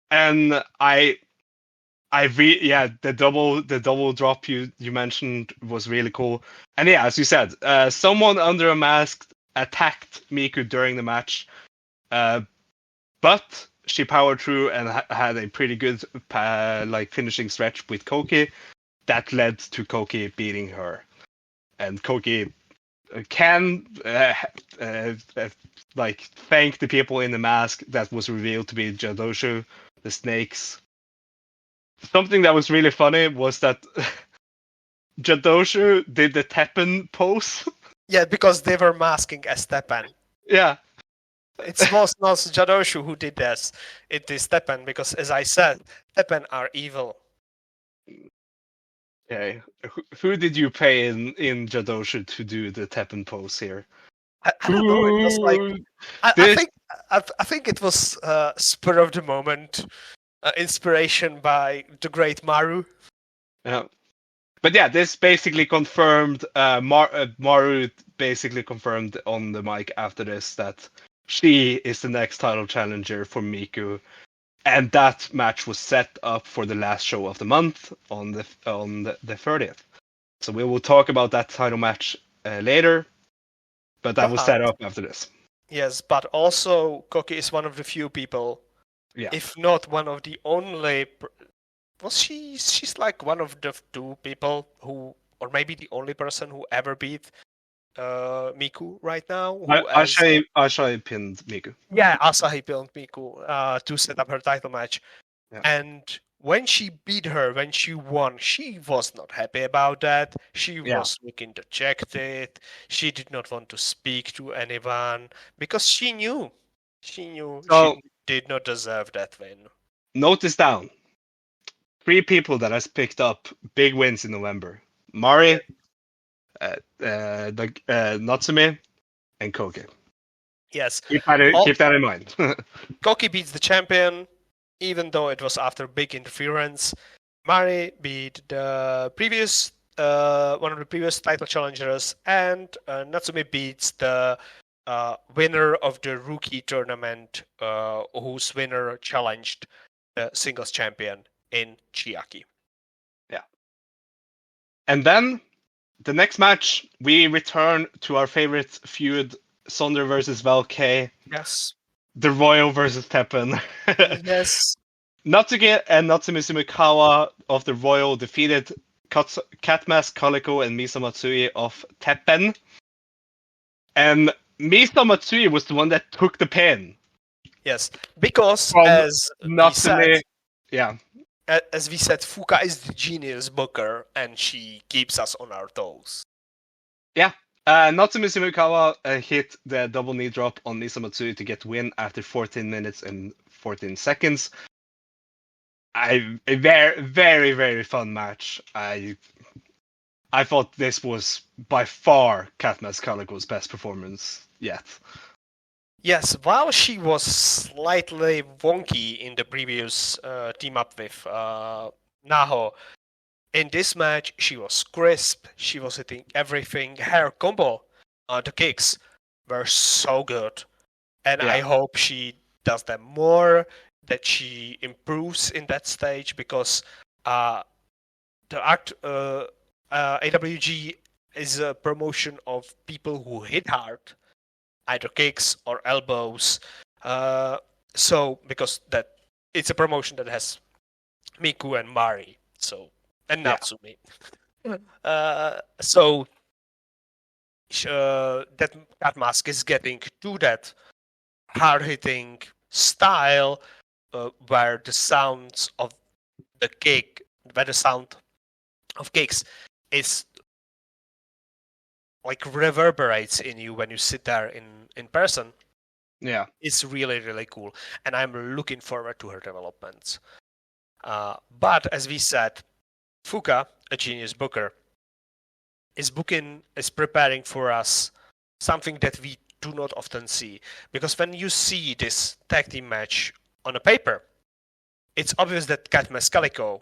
Speaker 1: And the double drop you mentioned was really cool. And yeah, as you said, someone under a mask attacked Miku during the match, but she powered through and had a pretty good finishing stretch with Kouki that led to Kouki beating her. And Kouki can thank the people in the mask that was revealed to be Jadoshu, the snakes. Something that was really funny was that Jadoshu did the TEPPEN pose.
Speaker 2: Yeah, because they were masking as TEPPEN.
Speaker 1: Yeah.
Speaker 2: It was not Jadoshu who did this. It is TEPPEN because, as I said, TEPPEN are evil.
Speaker 1: Okay. Who did you pay in Jadoshu to do the TEPPEN pose here?
Speaker 2: I don't know. It was like I think it was spur of the moment, inspiration by the great MARU.
Speaker 1: Yeah. But yeah, this basically confirmed. MARU basically confirmed on the mic after this that she is the next title challenger for Miku, and that match was set up for the last show of the month on the 30th. So we will talk about that title match later, but that was set up after this.
Speaker 2: Yes, but also Kouki is one of the few people, if not one of the only. She's like one of the two people who, or maybe the only person who ever beat Miku right now.
Speaker 1: Asahi pinned Miku.
Speaker 2: Yeah, Asahi pinned Miku to set up her title match. Yeah. And when she beat her, when she won, she was not happy about that. She was looking dejected. She did not want to speak to anyone because she knew she did not deserve that win.
Speaker 1: Note this down. 3 people that has picked up big wins in November: Mari, Natsumi, and Kouki.
Speaker 2: Yes.
Speaker 1: Keep that in mind.
Speaker 2: Kouki beats the champion, even though it was after big interference. Mari beat the previous one of the previous title challengers, and Natsumi beats the winner of the rookie tournament, whose winner challenged the singles champion in Chiaki.
Speaker 1: Yeah. And then the next match, we return to our favorite feud, Sondre versus Velkej.
Speaker 2: Yes.
Speaker 1: The Royal versus TEPPEN.
Speaker 2: Yes.
Speaker 1: Natsuki and Natsumi Sumikawa of the Royal defeated Catmask, Calico, and Misa Matsui of TEPPEN. And Misa Matsui was the one that took the pin.
Speaker 2: Yes, because as
Speaker 1: Natsumi,
Speaker 2: as we said, Fuka is the genius booker, and she keeps us on our toes.
Speaker 1: Yeah. Natsumi Sumikawa hit the double knee drop on Misa Matsui to get win after 14 minutes and 14 seconds. a very, very, very fun match. I thought this was by far Katma's Calico's best performance yet.
Speaker 2: Yes, while she was slightly wonky in the previous team up with Naho, in this match she was crisp. She was hitting everything. Her combo, the kicks, were so good, and I hope she does them more. That she improves in that stage because the AWG is a promotion of people who hit hard, either kicks or elbows. So because that it's a promotion that has Miku and Mari, and Natsumi. So that mask is getting to that hard hitting style where the sound of kicks is like reverberates in you when you sit there in person.
Speaker 1: Yeah,
Speaker 2: it's really, really cool, and I'm looking forward to her developments. But as we said, Fuka, a genius booker, is preparing for us something that we do not often see. Because when you see this tag team match on a paper, it's obvious that Katma Calico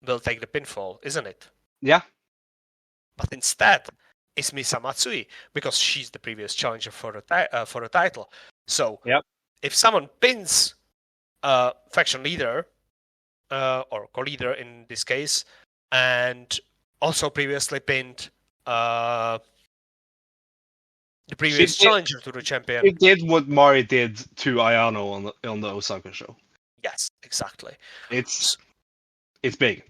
Speaker 2: will take the pinfall, isn't it?
Speaker 1: Yeah.
Speaker 2: But instead, it's Misa Matsui, because she's the previous challenger for the title. So if someone pins faction leader, or co-leader in this case, and also previously pinned the previous challenger to the champion.
Speaker 1: It did what Mari did to Aono on the Osaka show.
Speaker 2: Yes, exactly.
Speaker 1: It's big.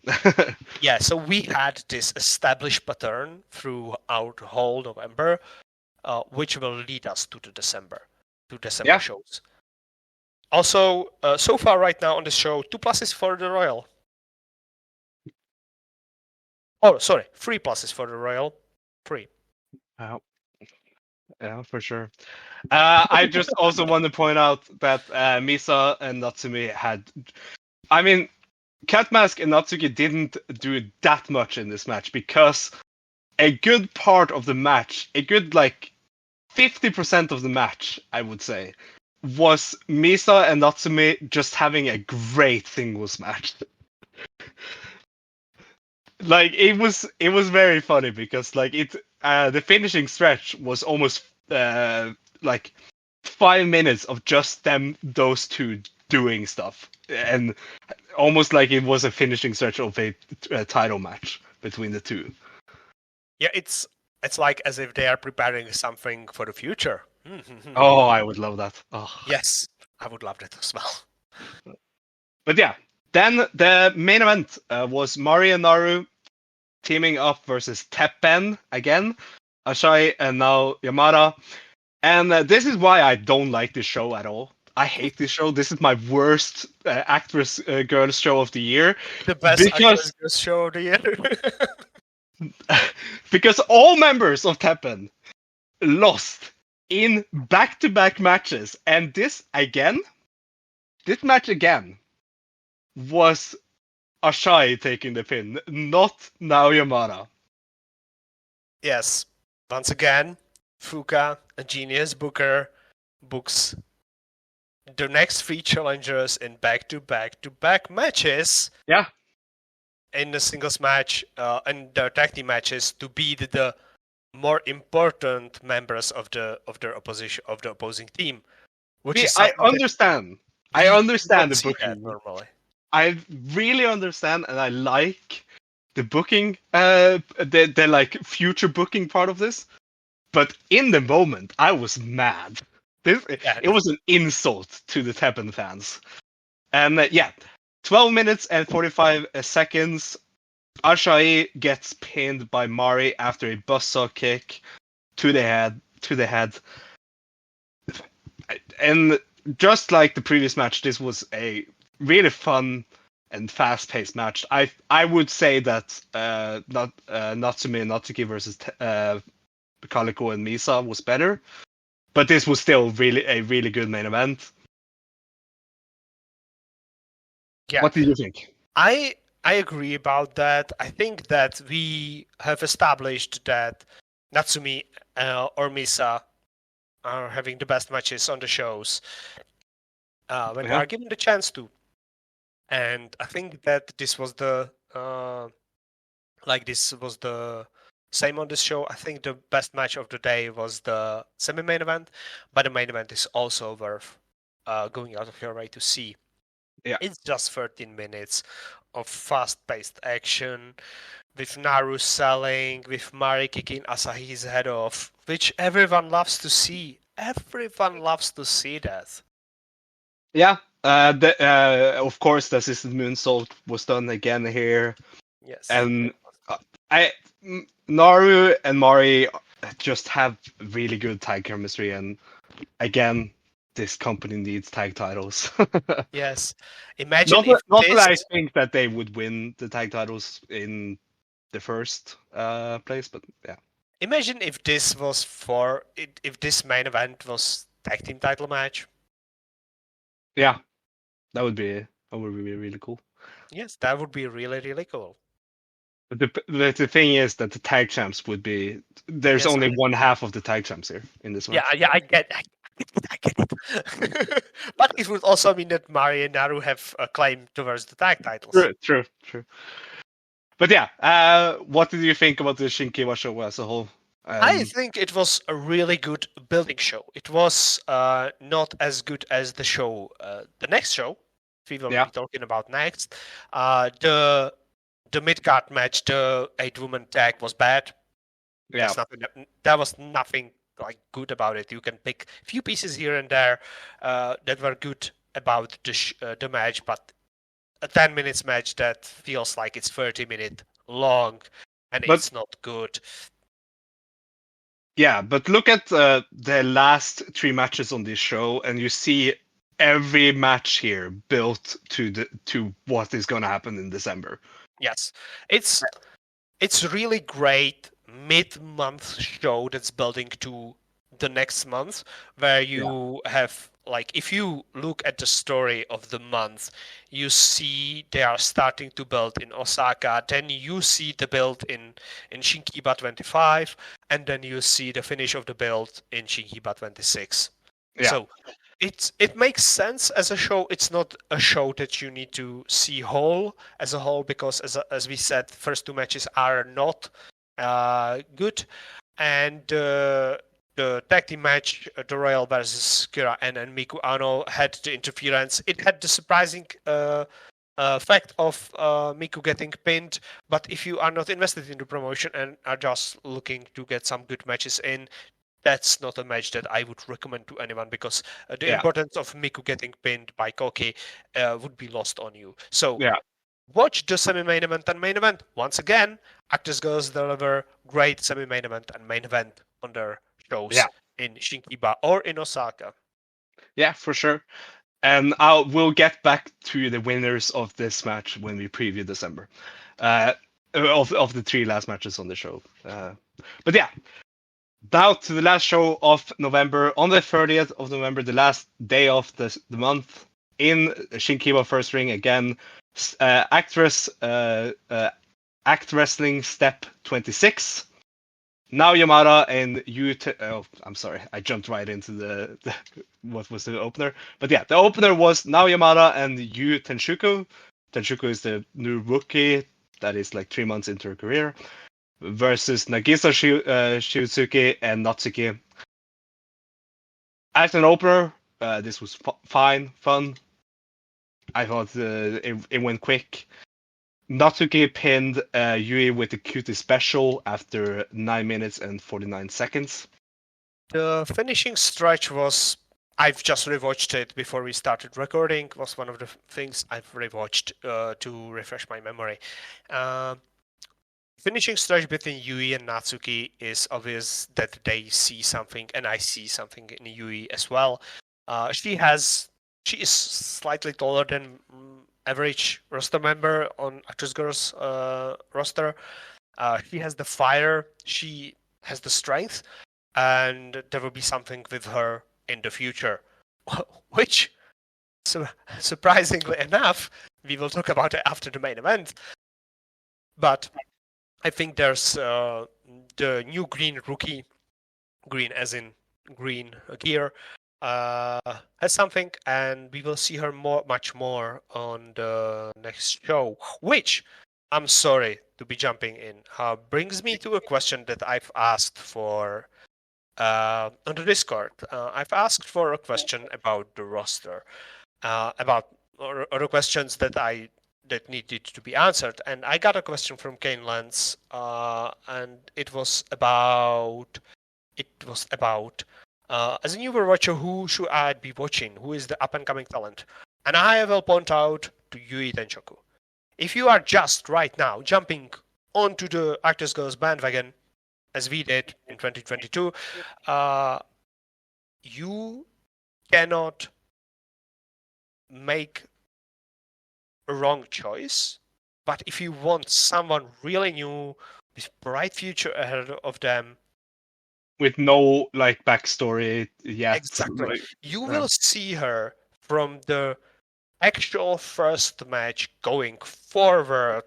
Speaker 2: Yeah, so we had this established pattern throughout the whole November, which will lead us to the December shows. Also, so far right now on the show, 2 pluses for the Royal. Oh, sorry, 3 pluses for the Royal. 3.
Speaker 1: Yeah, for sure. I just also want to point out that Misa and Natsumi had... I mean, Catmask and Natsuki didn't do that much in this match because a good part of the match, a good 50% of the match, I would say, was Misa and Natsumi just having a great singles match. It was very funny because the finishing stretch was almost 5 minutes of just those two doing stuff, and almost like it was a finishing stretch of a title match between the two.
Speaker 2: Yeah, it's like as if they are preparing something for the future.
Speaker 1: Oh, I would love that. Oh.
Speaker 2: Yes, I would love that as well.
Speaker 1: But yeah, then the main event was Mari and Naru teaming up versus TEPPEN again, Ashai and now Yamada. And this is why I don't like this show at all. I hate this show. This is my worst ActWres Girls show of the year.
Speaker 2: The best ActWres Girls show of the year.
Speaker 1: Because all members of TEPPEN lost in back-to-back matches. And this match again, was Ashai taking the pin, not Naoyamada.
Speaker 2: Yes. Once again, Fuka, a genius booker, books the next 3 challengers in back-to-back matches.
Speaker 1: Yeah.
Speaker 2: In the singles match and the tag team matches to beat the more important members of the opposing team. Which is
Speaker 1: I understand. I understand the booking
Speaker 2: normally.
Speaker 1: I really understand, and I like the booking, the future booking part of this. But in the moment, I was mad. It was an insult to the TEPPEN fans. And 12 minutes and 45 seconds. Ashai gets pinned by Mari after a buzzsaw kick to the head. And just like the previous match, this was a really fun and fast-paced match. I would say that Natsumi and Natsuki versus Calico and Misa was better, but this was still a really good main event.
Speaker 2: Yeah.
Speaker 1: What did you think?
Speaker 2: I agree about that. I think that we have established that Natsumi or Misa are having the best matches on the shows when they
Speaker 1: Yeah.
Speaker 2: are given the chance to. And I think that this was the same on this show. I think the best match of the day was the semi-main event, but the main event is also worth going out of your way to see.
Speaker 1: Yeah.
Speaker 2: It's just 13 minutes of fast-paced action with Naru selling, with Mari kicking Asahi's head off, which everyone loves to see. Everyone loves to see that.
Speaker 1: Yeah. Of course, the assisted moonsault was done again here,
Speaker 2: Yes.
Speaker 1: and Naru and Mari just have really good tag chemistry, and again, this company needs tag titles.
Speaker 2: Yes. Imagine if
Speaker 1: Not
Speaker 2: this.
Speaker 1: that I think that they would win the tag titles in the first place, but yeah.
Speaker 2: Imagine if this was if this main event was tag team title match.
Speaker 1: Yeah, that would be really cool.
Speaker 2: Yes, that would be really, really cool.
Speaker 1: But the thing is that the tag champs would be there's
Speaker 2: Yes,
Speaker 1: only one half of the tag champs here in this match.
Speaker 2: yeah, I get it. But it would also mean that Mari and Naru have a claim towards the tag titles.
Speaker 1: True. But yeah, what did you think about the Shinkiwa show as a whole?
Speaker 2: I think it was a really good building show. It was not as good as the show, the next show we will be talking about next. The mid-card match, the 8-woman tag was bad.
Speaker 1: Yeah.
Speaker 2: There was nothing like good about it. You can pick a few pieces here and there that were good about the match, but a 10 minutes match that feels like it's 30 minutes long and it's not good.
Speaker 1: Yeah, but look at the last 3 matches on this show, and you see every match here built to what is going to happen in December.
Speaker 2: Yes, it's really great mid-month show that's building to the next month, where you have like if you look at the story of the month, you see they are starting to build in Osaka, then you see the build in Shinkiba 25, and then you see the finish of the build in Shinkiba 26.
Speaker 1: Yeah.
Speaker 2: So it makes sense as a show. It's not a show that you need to see as a whole because as we said, first 2 matches are not good, and the tag team match, the Royal versus Kira and Miku Aono had the interference. It had the surprising fact of Miku getting pinned, but if you are not invested in the promotion and are just looking to get some good matches in, that's not a match that I would recommend to anyone because the importance of Miku getting pinned by Kouki would be lost on you. So watch the semi-main event and main event. Once again, ActWres Girls deliver great semi-main event and main event on their shows in Shinkiba or in Osaka.
Speaker 1: Yeah, for sure. And we'll get back to the winners of this match when we preview December. Of the 3 last matches on the show. But yeah, now to the last show of November, on the 30th of November, the last day of the month, in Shinkiba First Ring again, ActWres Wrestling Step 26. Now Yamada and Yu. I'm sorry, I jumped right into the what was the opener. But yeah, the opener was Now Yamada and Yu Tenshuku. Tenshuku is the new rookie that is like 3 months into her career, versus Nagisa Shiotsuki and Natsuki. As an opener, this was fun. I thought it went quick. Natsuki pinned Yui with the cutie special after 9 minutes and 49 seconds.
Speaker 2: The finishing stretch was, I've just rewatched it before we started recording, was one of the things I've rewatched to refresh my memory. Finishing stretch between Yui and Natsuki is obvious that they see something, and I see something in Yui as well. She is slightly taller than average roster member on ActWres Girls roster. She has the fire, she has the strength, and there will be something with her in the future, which surprisingly enough we will talk about it after the main event. But I think there's the new green rookie, green as in green gear, has something, and we will see her much more on the next show, which, I'm sorry to be jumping in, brings me to a question that I've asked for on the Discord. I've asked for a question about the roster, or the questions that needed to be answered, and I got a question from Kane Lance, and it was about as a newer watcher, who should I be watching? Who is the up-and-coming talent? And I will point out to Yui Tenchoku. If you are just right now jumping onto the ActWres Girls bandwagon, as we did in 2022, you cannot make a wrong choice. But if you want someone really new with bright future ahead of them,
Speaker 1: with no like backstory yet.
Speaker 2: Exactly.
Speaker 1: Like,
Speaker 2: you will see her from the actual first match going forward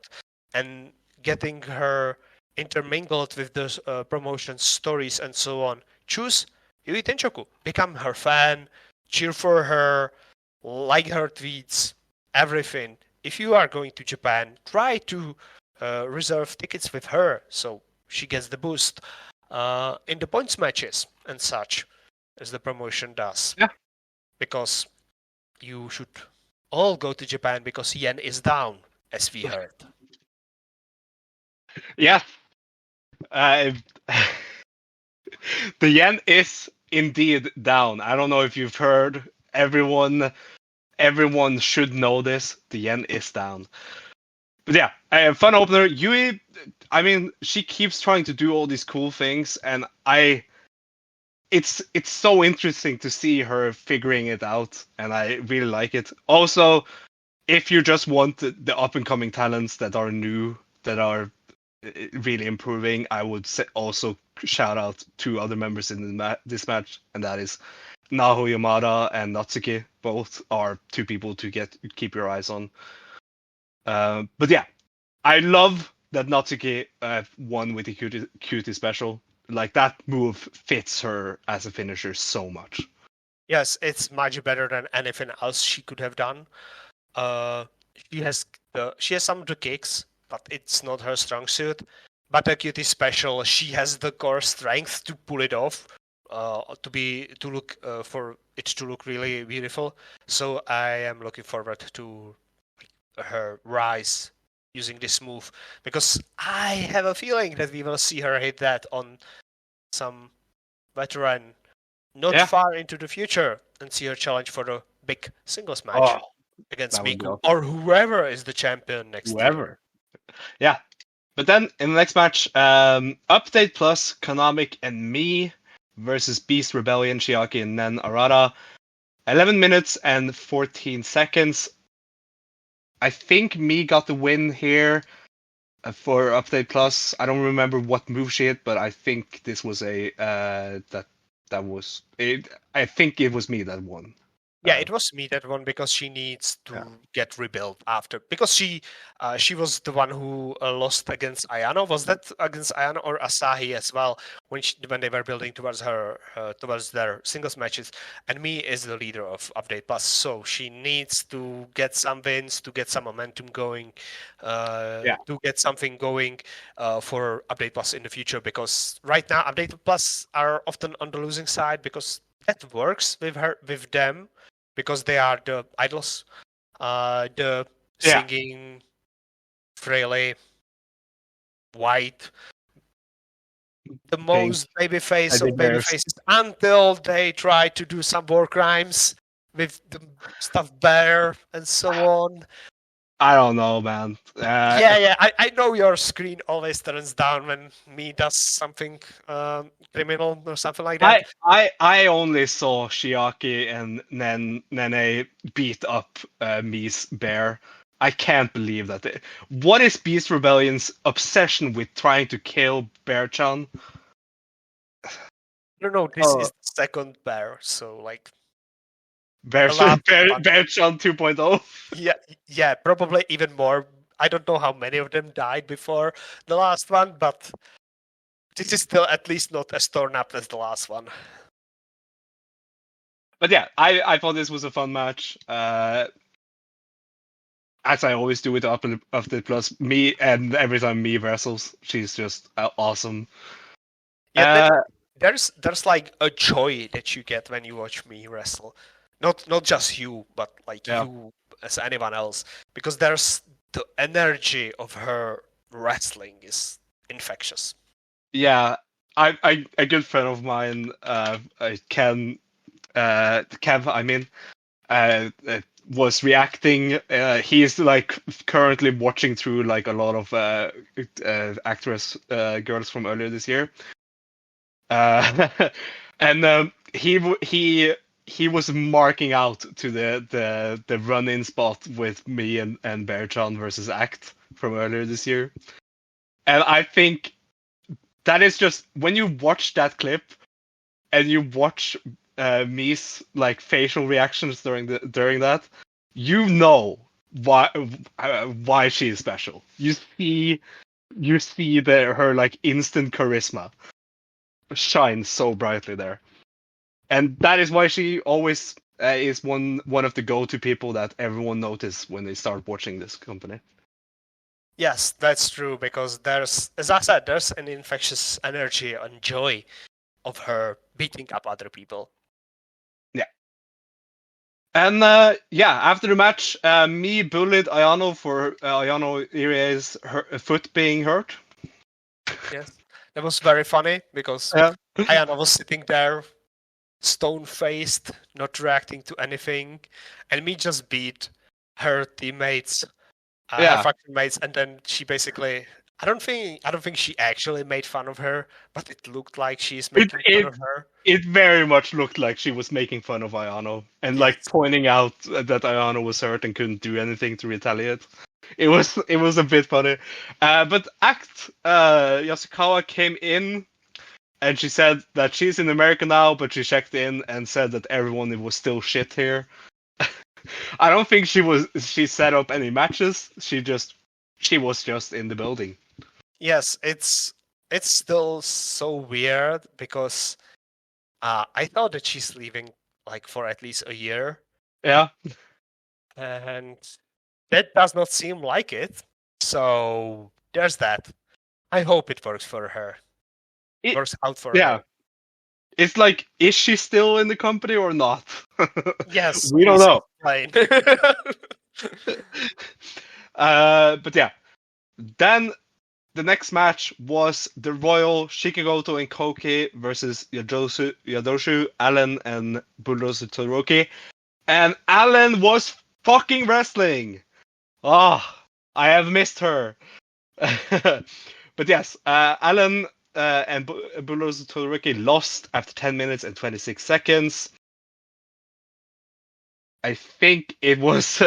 Speaker 2: and getting her intermingled with the promotion stories and so on. Choose Yui Tenchoku. Become her fan, cheer for her, like her tweets, everything. If you are going to Japan, try to reserve tickets with her so she gets the boost in the points matches and such, as the promotion does.
Speaker 1: Yeah.
Speaker 2: Because you should all go to Japan because yen is down, as we heard.
Speaker 1: Yeah. The yen is indeed down. I don't know if you've heard. Everyone should know this. The yen is down. But yeah, fun opener. Yui, I mean, she keeps trying to do all these cool things, and it's so interesting to see her figuring it out, and I really like it. Also, if you just want the up and coming talents that are new, that are really improving, I would also shout out two other members in this match, and that is Naho Yamada and Natsuki. Both are two people to keep your eyes on. But yeah, I love that Natsuki won with the cutie special. Like, that move fits her as a finisher so much.
Speaker 2: Yes, it's much better than anything else she could have done. She has some of the kicks, but it's not her strong suit. But the cutie special, she has the core strength to pull it off, for it to look really beautiful. So I am looking forward to her rise using this move, because I have a feeling that we will see her hit that on some veteran not far into the future, and see her challenge for the big singles match against Miku or whoever is the champion next year.
Speaker 1: Yeah. But then in the next match, Update Plus, Konamic and Me versus Beast Rebellion, Shiaki and Nen Arata. 11 minutes and 14 seconds. I think Me got the win here for Update Plus. I don't remember what move she hit, but I think this was that was it. I think it was Me that won.
Speaker 2: Yeah, it was Me that won, because she needs to get rebuilt after, because she was the one who lost against Ayano. Was that against Ayano or Asahi as well, when they were building towards their singles matches? And Me is the leader of Update Plus, so she needs to get some wins, to get some momentum going, to get something going for Update Plus in the future, because right now Update Plus are often on the losing side, because that works with them. Because they are the idols, the singing, freely, white, the most babyface of babyfaces, until they try to do some war crimes with the stuffed bear and so on.
Speaker 1: I don't know, man.
Speaker 2: I know your screen always turns down when Me does something criminal or something like that.
Speaker 1: I only saw Shiaki and Nene beat up Me's bear. I can't believe that. What is Beast Rebellion's obsession with trying to kill Bear-chan?
Speaker 2: No, this is the second bear, so like...
Speaker 1: Bear-chan
Speaker 2: fun.
Speaker 1: 2.0.
Speaker 2: Yeah, probably even more. I don't know how many of them died before the last one, but this is still at least not as torn up as the last one.
Speaker 1: But yeah, I thought this was a fun match. As I always do with the Update Plus, me, and every time me wrestles, she's just awesome.
Speaker 2: Yeah, there's like a joy that you get when you watch me wrestle. Not just you, but like you as anyone else, because there's the energy of her wrestling is infectious.
Speaker 1: Yeah, I a good friend of mine, Kev, I mean, was reacting. He's like currently watching through like a lot of actress girls from earlier this year. And he was marking out to the run-in spot with me and Bear-chan versus Act from earlier this year. And I think that is just when you watch that clip and you watch Mi's like facial reactions during that, you know why she is special. You see her like instant charisma shines so brightly there, and that is why she always is one of the go-to people that everyone notices when they start watching this company.
Speaker 2: Yes, that's true, because there's, as I said, there's an infectious energy and joy of her beating up other people.
Speaker 1: Yeah. And after the match, me bullied Ayano for Ayano Irie's foot being hurt.
Speaker 2: Yes, that was very funny, because Ayano was sitting there, stone-faced, not reacting to anything, and me just beat her teammates, her faction mates, and then she basically. I don't think she actually made fun of her, but it looked like she's making fun of her.
Speaker 1: It very much looked like she was making fun of Ayano and like pointing out that Ayano was hurt and couldn't do anything to retaliate. It was a bit funny. But Act Yasukawa came in and she said that she's in America now, but she checked in and said that everyone was still shit here. I don't think she set up any matches. She was just in the building.
Speaker 2: Yes, it's still so weird, because I thought that she's leaving like for at least a year.
Speaker 1: Yeah.
Speaker 2: And that does not seem like it. So there's that. I hope it works for her. It works out for her.
Speaker 1: It's like, is she still in the company or not?
Speaker 2: Yes.
Speaker 1: We don't know. But yeah. Then the next match was the Royal Shikigoto and Kouki versus Yadoshu, Allen, and Bulldozer Todoroki. And Allen was fucking wrestling. I have missed her. But yes, Allen and Bulldozer Todoroki lost after 10 minutes and 26 seconds. I think it was.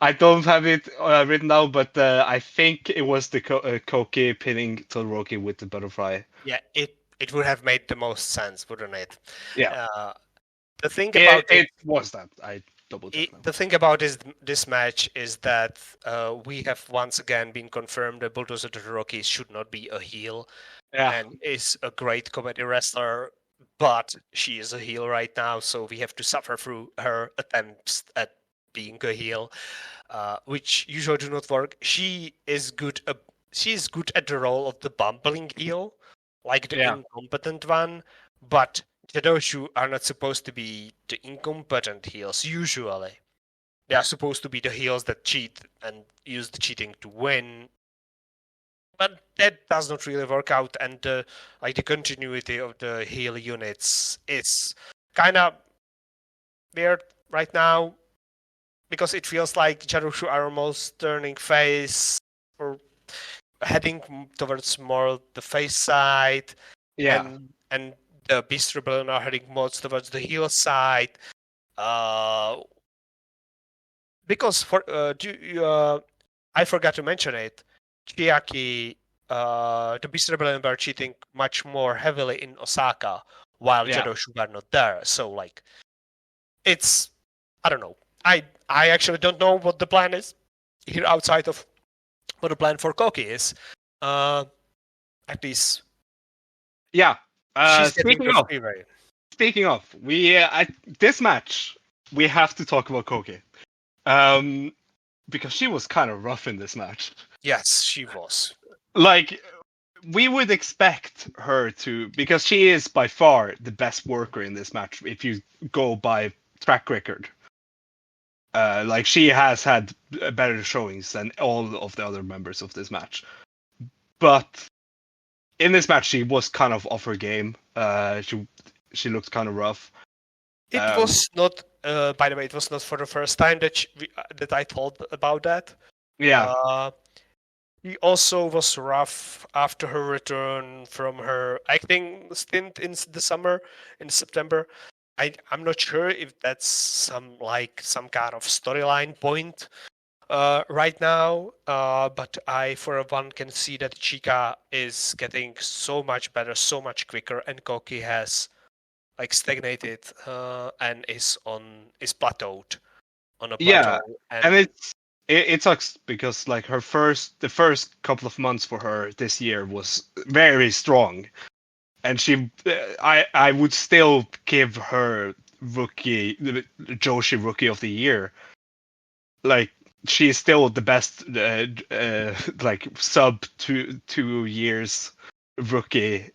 Speaker 1: I don't have it written down, but I think it was the Kouki pinning Todoroki with the butterfly.
Speaker 2: Yeah, it would have made the most sense, wouldn't it?
Speaker 1: Yeah.
Speaker 2: The thing about
Speaker 1: it was that I double checked.
Speaker 2: The thing about this match is that we have once again been confirmed that Bulldozer Todoroki should not be a heel, and is a great comedy wrestler. But she is a heel right now, so we have to suffer through her attempts at being a heel, which usually do not work. She is good at the role of the bumbling heel, like the incompetent one. But Jadoshu are not supposed to be the incompetent heels. Usually, they are supposed to be the heels that cheat and use the cheating to win. But that does not really work out, and the continuity of the heel units is kind of weird right now, because it feels like Jarushu are almost turning face or heading towards more the face side, and the Beast Rebellion are heading more towards the heel side. Because I forgot to mention it. Chiaki, the Beast Rebellion were cheating much more heavily in Osaka, while Jadoshu were not there. So, like, it's I don't know. I actually don't know what the plan is here outside of what the plan for Kouki is. At least
Speaker 1: Yeah.
Speaker 2: she's getting the free reign.
Speaker 1: Speaking of, this match we have to talk about Kouki, because she was kind of rough in this match.
Speaker 2: Yes, she was.
Speaker 1: Like, we would expect her to, because she is by far the best worker in this match if you go by track record. Like, she has had better showings than all of the other members of this match. But in this match, she was kind of off her game. She looked kind of rough.
Speaker 2: It was not. By the way, it was not for the first time that I thought about that.
Speaker 1: Yeah.
Speaker 2: He also was rough after her return from her acting stint in the summer, in September. I'm not sure if that's some kind of storyline point right now, but I for one can see that Chika is getting so much better, so much quicker, and Kouki has stagnated and is plateaued on a plateau.
Speaker 1: Yeah, and it sucks because like the first couple of months for her this year was very strong, and I would still give her Joshi Rookie of the Year. Like, she's still the best like sub 2 years rookie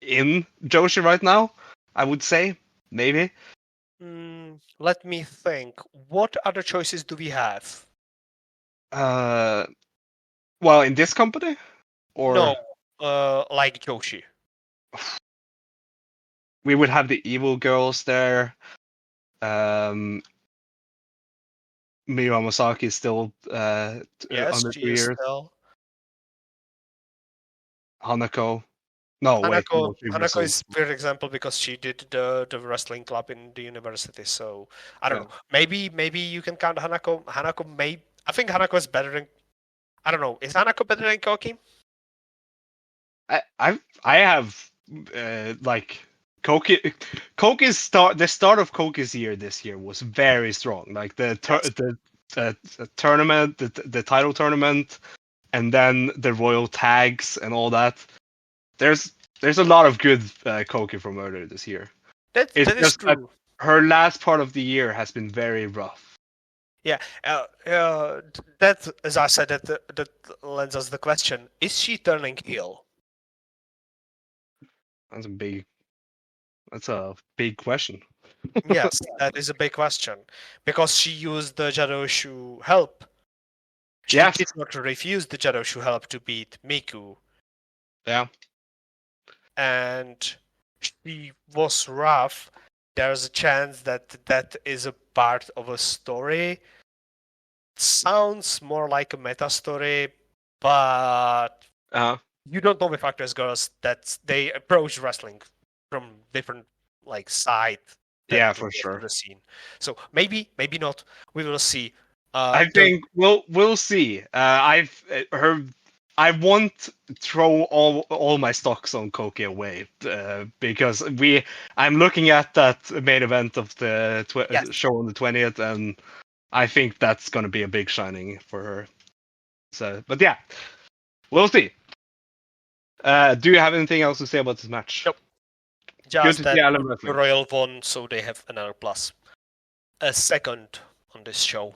Speaker 1: in Joshi right now, I would say, maybe.
Speaker 2: Let me think. What other choices do we have?
Speaker 1: Well, in this company, or
Speaker 2: no, like Joshi.
Speaker 1: We would have the evil girls there. Miyu Amasaki is still
Speaker 2: yes,
Speaker 1: under
Speaker 2: she
Speaker 1: 2
Speaker 2: is
Speaker 1: years.
Speaker 2: still.
Speaker 1: Hanako. No, wait. No,
Speaker 2: Hanako is a weird example because she did the wrestling club in the university. So I don't know. Maybe you can count Hanako. I think Hanako is better than. I don't know. Is Hanako better than Kouki?
Speaker 1: I have like Kouki. The start of Kouki's year this year was very strong. Like the tournament, the title tournament, and then the royal tags and all that. There's a lot of good Kouki from earlier this year.
Speaker 2: That is true.
Speaker 1: Her last part of the year has been very rough.
Speaker 2: Yeah, that, as I said, that lends us the question: is she turning heel?
Speaker 1: That's a big question.
Speaker 2: Yes, that is a big question because she used the Jadoshu help. She did not refuse the Jadoshu help to beat Miku.
Speaker 1: Yeah.
Speaker 2: And she was rough. There's a chance that is a part of a story. Sounds more like a meta story, but you don't know with ActWres girls that they approach wrestling from different side.
Speaker 1: Yeah, for sure.
Speaker 2: The scene. So maybe not. We will see.
Speaker 1: I think we'll see. I won't throw all my stocks on Kouki away because I'm looking at that main event of the show on the 20th, and I think that's going to be a big shining for her. So, but yeah, we'll see. Do you have anything else to say about this match?
Speaker 2: Nope. Just that the Royal won, so they have another plus. A second on this show.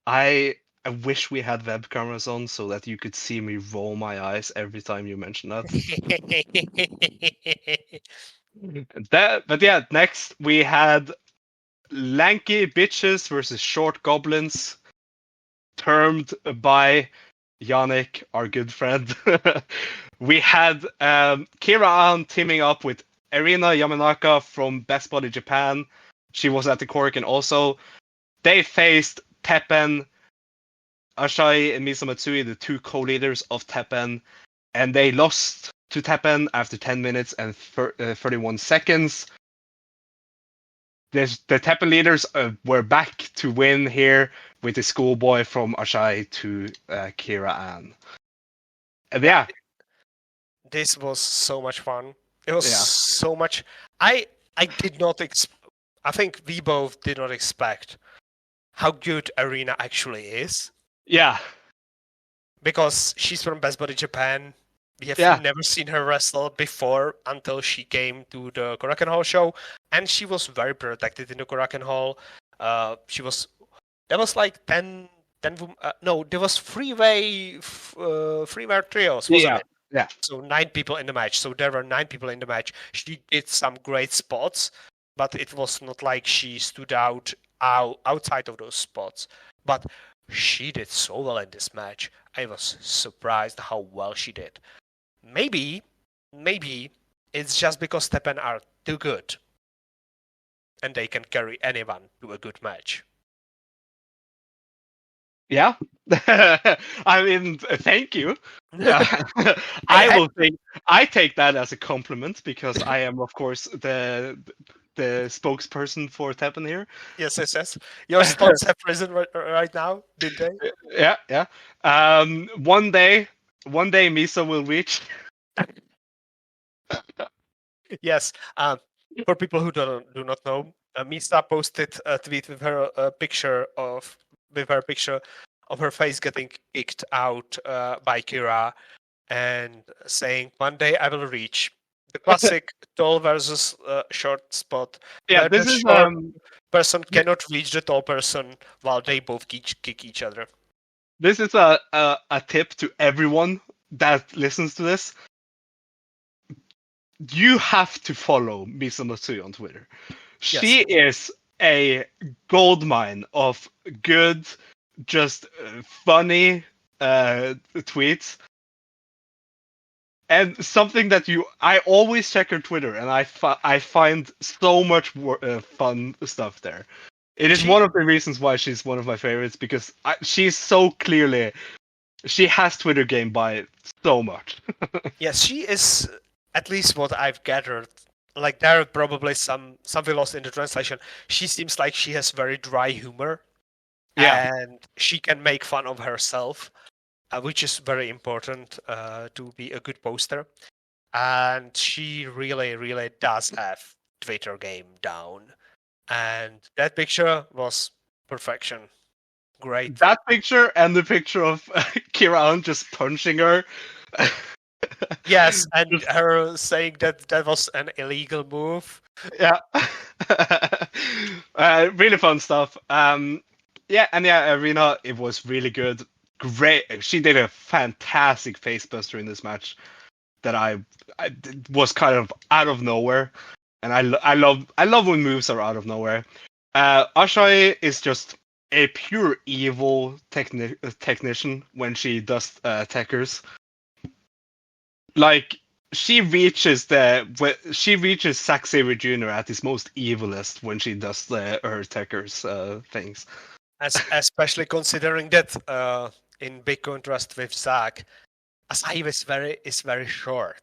Speaker 1: I wish we had web cameras on so that you could see me roll my eyes every time you mention that. But yeah, next we had lanky bitches versus short goblins, termed by Yannick, our good friend. We had Kira An teaming up with Erina Yamanaka from Best Body Japan. She was at the Cork, and also they faced TEPPEN, Ashai and Misa Matsui, the two co-leaders of TEPPEN, and they lost to TEPPEN after 10 minutes and 31 seconds. The TEPPEN leaders were back to win here with the schoolboy from Ashai to Kira An. And yeah.
Speaker 2: This was so much fun. It was so much. I did not I think we both did not expect how good Arena actually is.
Speaker 1: Yeah.
Speaker 2: Because she's from Best Body Japan. We have
Speaker 1: Yeah.
Speaker 2: never seen her wrestle before until she came to the Korakuen Hall show, and she was very protected in the Korakuen Hall. There was like 10 no, there was three-way trios, wasn't
Speaker 1: Yeah.
Speaker 2: it?
Speaker 1: Yeah.
Speaker 2: So 9 people in the match. So there were 9 people in the match. She did some great spots, but it was not like she stood out outside of those spots. But she did so well in this match. I was surprised how well she did. Maybe it's just because TEPPEN are too good, and they can carry anyone to a good match.
Speaker 1: Yeah. I mean, thank you. I take that as a compliment because I am, of course, the spokesperson for TEPPEN here.
Speaker 2: Yes. Your spots have risen right now, did they?
Speaker 1: Yeah. One day Misa will reach.
Speaker 2: Yes. For people who do not know, Misa posted a tweet with her picture of her face getting kicked out by Kira, and saying, "One day I will reach." The classic tall versus short spot.
Speaker 1: Yeah,
Speaker 2: where
Speaker 1: this
Speaker 2: the
Speaker 1: is
Speaker 2: short person cannot reach the tall person while they both kick each other.
Speaker 1: This is a tip to everyone that listens to this. You have to follow Misa Matsui on Twitter. She is a goldmine of good, just funny tweets. And something that I always check her Twitter, and I find so much fun stuff there. It is one of the reasons why she's one of my favorites, because she's so clearly, she has Twitter game by so much.
Speaker 2: Yes, she is, at least what I've gathered. Like, there are probably something lost in the translation. She seems like she has very dry humor.
Speaker 1: Yeah.
Speaker 2: And she can make fun of herself, which is very important to be a good poster. And she really, really does have Twitter game down. And that picture was perfection. Great.
Speaker 1: That picture and the picture of Kira just punching her.
Speaker 2: Yes, and her saying that was an illegal move.
Speaker 1: Yeah. Really fun stuff. Arena, it was really good. Great. She did a fantastic facebuster in this match that I was kind of out of nowhere, and I love when moves are out of nowhere. Ashai is just a pure evil technician when she does techers. Like, she reaches Zack Sabre Jr. at his most evilest when she does her techers things.
Speaker 2: Especially considering that in big contrast with Zack, Asahi is very short.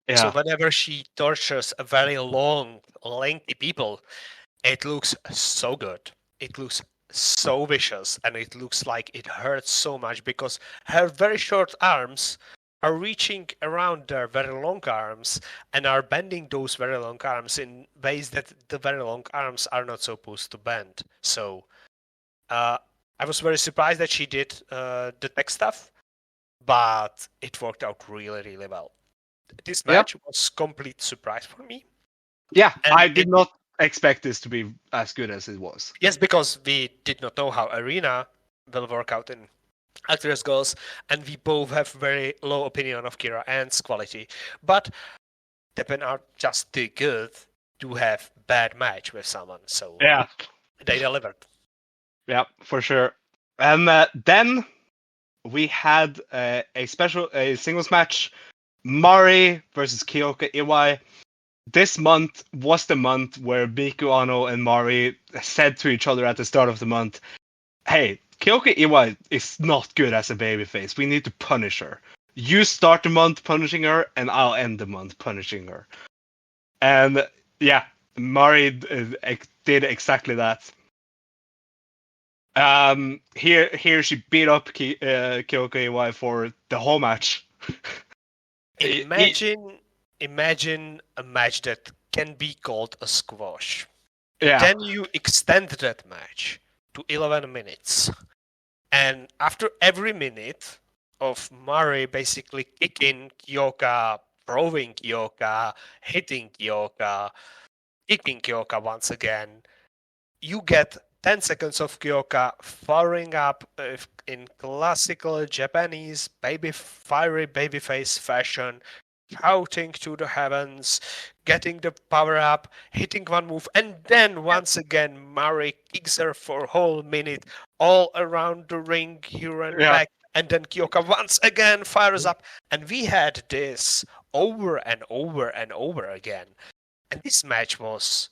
Speaker 1: Yeah.
Speaker 2: So whenever she tortures a very long, lengthy people, it looks so good. It looks so vicious, and it looks like it hurts so much because her very short arms are reaching around their very long arms and are bending those very long arms in ways that the very long arms are not supposed to bend. So I was very surprised that she did the tech stuff, but it worked out really, really well. This match was complete surprise for me.
Speaker 1: Yeah, and I did not expect this to be as good as it was.
Speaker 2: Yes, because we did not know how Arena will work out in ActWres Goals, and we both have very low opinion of Kira Ant's quality. But TEPPEN are just too good to have bad match with someone, so
Speaker 1: yeah,
Speaker 2: they delivered.
Speaker 1: Yeah, for sure. And then we had a singles match, MARU versus Kyoka Iwai. This month was the month where Miku Aono and MARU said to each other at the start of the month, "Hey, Kyoka Iwai is not good as a babyface. We need to punish her. You start the month punishing her, and I'll end the month punishing her." And yeah, MARU did exactly that. Here she beat up Kyoka Iwai for the whole match.
Speaker 2: Imagine a match that can be called a squash.
Speaker 1: Yeah.
Speaker 2: Then you extend that match to 11 minutes. And after every minute of Murray basically kicking Kyoka, throwing Kyoka, hitting Kyoka, kicking Kyoka once again, you get 10 seconds of Kyoka firing up in classical Japanese fiery babyface fashion, shouting to the heavens, getting the power up, hitting one move, and then once again Murray kicks her for a whole minute all around the ring, here and back, and then Kyoka once again fires up, and we had this over and over and over again. And this match was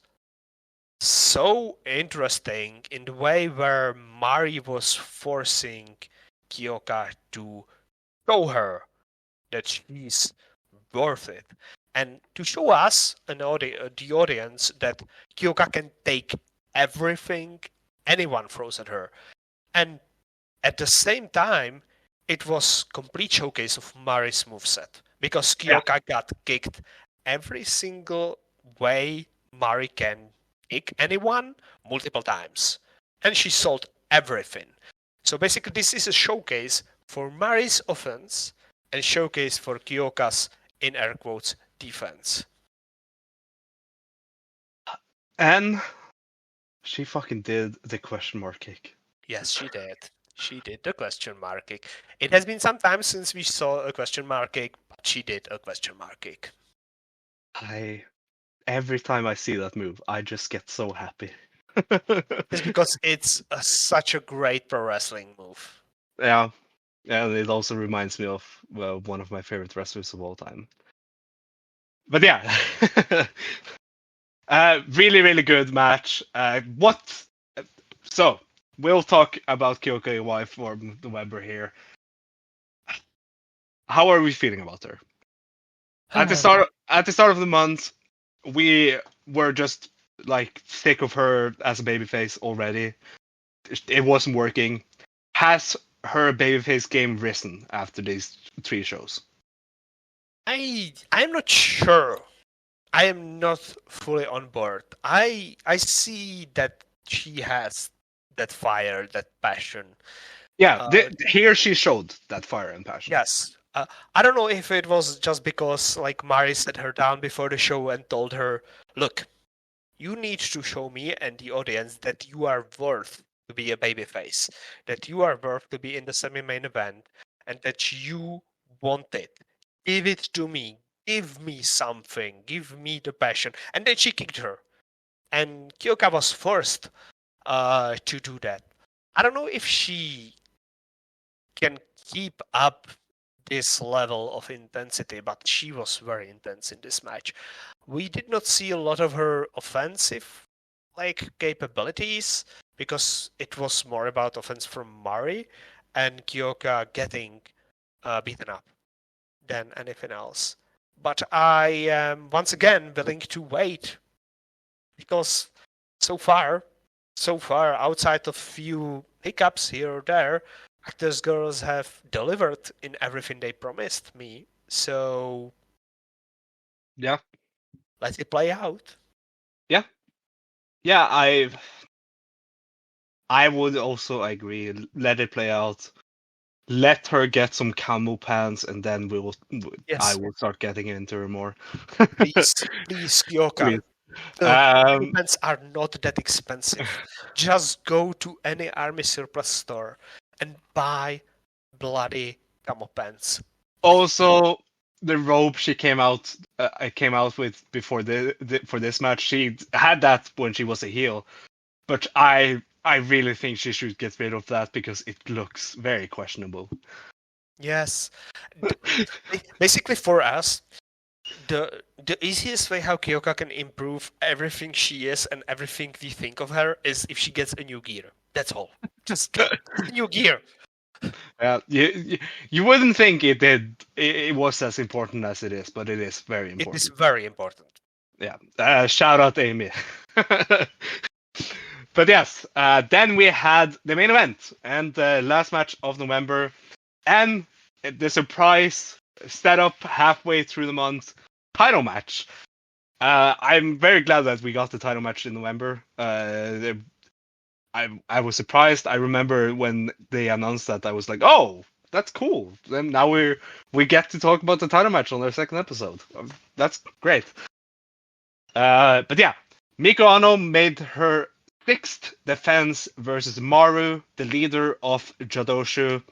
Speaker 2: so interesting in the way where Mari was forcing Kyoka to show her that she's worth it, and to show us the audience that Kyoka can take everything anyone throws at her. And at the same time, it was complete showcase of Mari's moveset, because Kyoka got kicked every single way Mari can kick anyone multiple times, and she sold everything. So basically, this is a showcase for Mari's offense and showcase for Kyoka's, in air quotes, defense.
Speaker 1: And she fucking did the question mark kick.
Speaker 2: Yes, she did. She did the question mark kick. It has been some time since we saw a question mark kick, but she did a question mark kick.
Speaker 1: Every time I see that move, I just get so happy.
Speaker 2: It's because it's such a great pro wrestling move.
Speaker 1: Yeah, and it also reminds me of one of my favorite wrestlers of all time. But yeah, really, really good match. So we'll talk about Kyoka Iwai for November here. How are we feeling about her? At the start of the month, we were just like sick of her as a babyface already. It wasn't working. Has her babyface game risen after these 3 shows?
Speaker 2: I'm not sure. I am not fully on board. I see that she has that fire, that passion.
Speaker 1: Yeah, here she showed that fire and passion.
Speaker 2: Yes. I don't know if it was just because like Mari sat her down before the show and told her, look, you need to show me and the audience that you are worth to be a babyface, that you are worth to be in the semi-main event, and that you want it. Give it to me. Give me something. Give me the passion. And then she kicked her. And Kyoka was forced to do that. I don't know if she can keep up this level of intensity, but she was very intense in this match. We did not see a lot of her offensive capabilities, because it was more about offense from Mari and Kyoka getting beaten up than anything else. But I am once again willing to wait, because so far, outside of few hiccups here or there, ActWres girls have delivered in everything they promised me. So
Speaker 1: yeah,
Speaker 2: let it play out.
Speaker 1: Yeah, I would also agree. Let it play out. Let her get some camo pants, and then I will start getting into her more.
Speaker 2: Please, Kyoka.
Speaker 1: Please.
Speaker 2: The pants are not that expensive. Just go to any army surplus store and buy bloody camo pants.
Speaker 1: Also, the robe she came out with before for this match, she had that when she was a heel, but I really think she should get rid of that because it looks very questionable.
Speaker 2: Yes, basically for us, the easiest way how Kyoka can improve everything she is and everything we think of her is if she gets a new gear. That's all. Just get a new gear.
Speaker 1: You wouldn't think it was as important as it is, but it is very important.
Speaker 2: It is very important.
Speaker 1: Yeah. Shout out Amy. But yes, then we had the main event and the last match of November, and the surprise setup halfway through the month title match. I'm very glad that we got the title match in November. I was surprised. I remember when they announced that, I was like, "Oh, that's cool." Then now we get to talk about the title match on our second episode. That's great. But yeah, Miku Aono made her sixth defense versus Maru, the leader of Jadoshu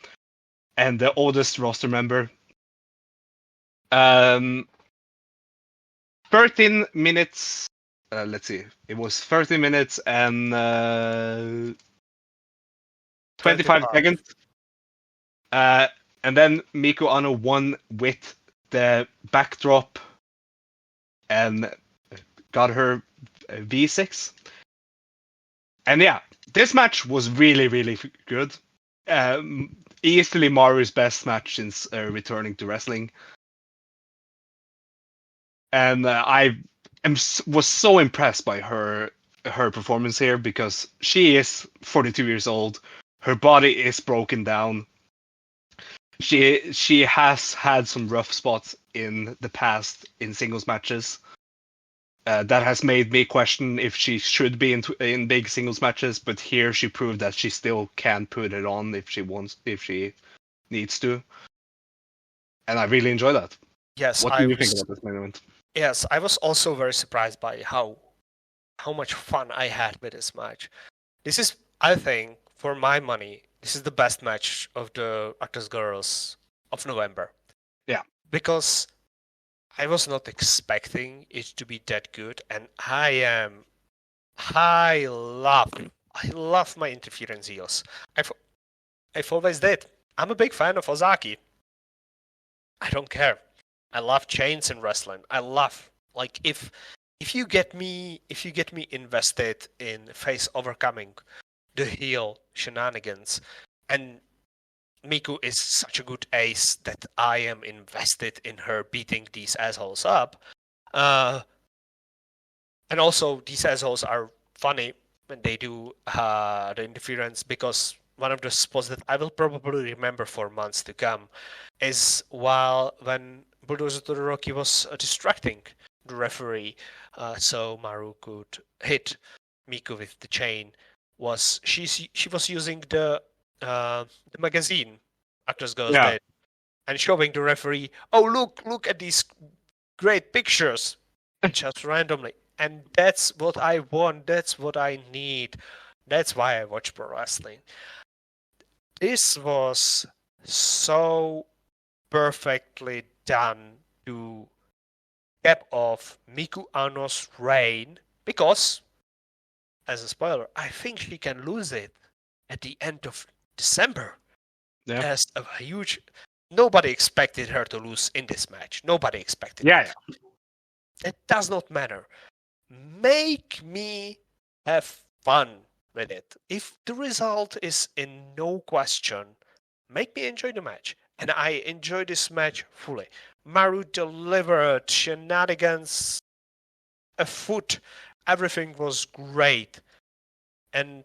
Speaker 1: and the oldest roster member. 13 minutes. Let's see. It was 13 minutes and 25 seconds. And then Miku Aono won with the backdrop and got her V6. And yeah, this match was really, really good. Easily Maru's best match since returning to wrestling. And was so impressed by her performance here because she is 42 years old. Her body is broken down. She has had some rough spots in the past in singles matches. That has made me question if she should be in big singles matches. But here she proved that she still can put it on if she needs to. And I really enjoy that.
Speaker 2: Yes,
Speaker 1: what do you think about this main event?
Speaker 2: Yes, I was also very surprised by how much fun I had with this match. This is, I think, for my money, this is the best match of the ActWres Girls of November.
Speaker 1: Yeah.
Speaker 2: Because I was not expecting it to be that good, and I love my interference heels. I've always did. I'm a big fan of Ozaki. I don't care. I love chains in wrestling. I love, like, if you get me invested in face overcoming the heel shenanigans, and Miku is such a good ace that I am invested in her beating these assholes up. And also, these assholes are funny when they do the interference, because one of the spots that I will probably remember for months to come is when Bulldozer Todoroki was distracting the referee, so Maru could hit Miku with the chain. She was using the magazine ActWres Girls did, and showing the referee, "Oh, look at these great pictures," just randomly. And that's what I want. That's what I need. That's why I watch pro wrestling. This was so perfectly done to cap off Miku Aono's reign, because, as a spoiler, I think she can lose it at the end of December.
Speaker 1: Yeah.
Speaker 2: As a huge... Nobody expected her to lose in this match. Nobody expected it.
Speaker 1: Yeah.
Speaker 2: It does not matter. Make me have fun with it. If the result is in no question, make me enjoy the match. And I enjoy this match fully. Maru delivered shenanigans, a foot, everything was great. And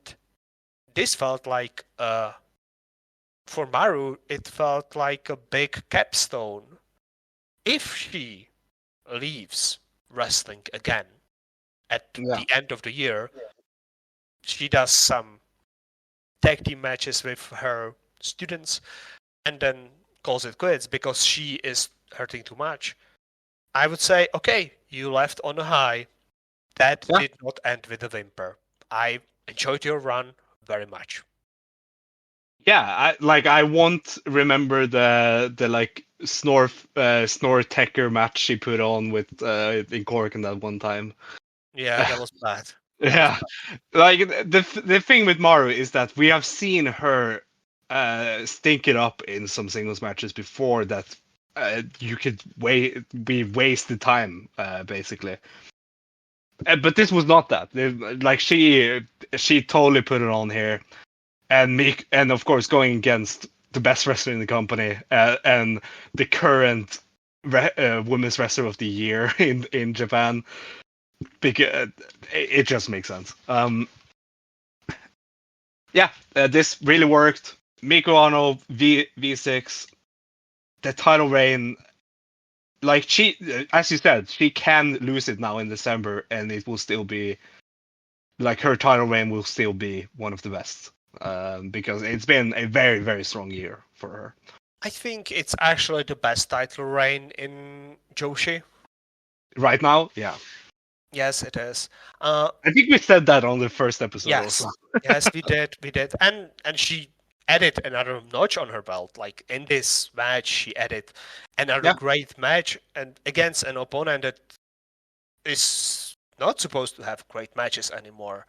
Speaker 2: this felt like, for Maru, it felt like a big capstone. If she leaves wrestling again at the end of the year, she does some tag team matches with her students and then calls it quits because she is hurting too much, I would say, okay, you left on a high. That did not end with a whimper. I enjoyed your run very much.
Speaker 1: Yeah, I won't remember the like snore Tekker match she put on with in Cork in that one time.
Speaker 2: Yeah, that was bad.
Speaker 1: Like the thing with Maru is that we have seen her stink it up in some singles matches before that you could be wasted time basically. But this was not that. Like she totally put it on here. And of course going against the best wrestler in the company and the current women's wrestler of the year in Japan, because it just makes sense. This really worked. Miku Aono V6, the title reign. like she, as you said, she can lose it now in December, and it will still be like her title reign will still be one of the best, because it's been a very, very strong year for her.
Speaker 2: I think it's actually the best title reign in Joshi.
Speaker 1: Right now, yeah.
Speaker 2: Yes, it is.
Speaker 1: I think we said that on the first episode
Speaker 2: Yes,
Speaker 1: also.
Speaker 2: yes, we did, and she added another notch on her belt. Like in this match, she added another great match, and against an opponent that is not supposed to have great matches anymore.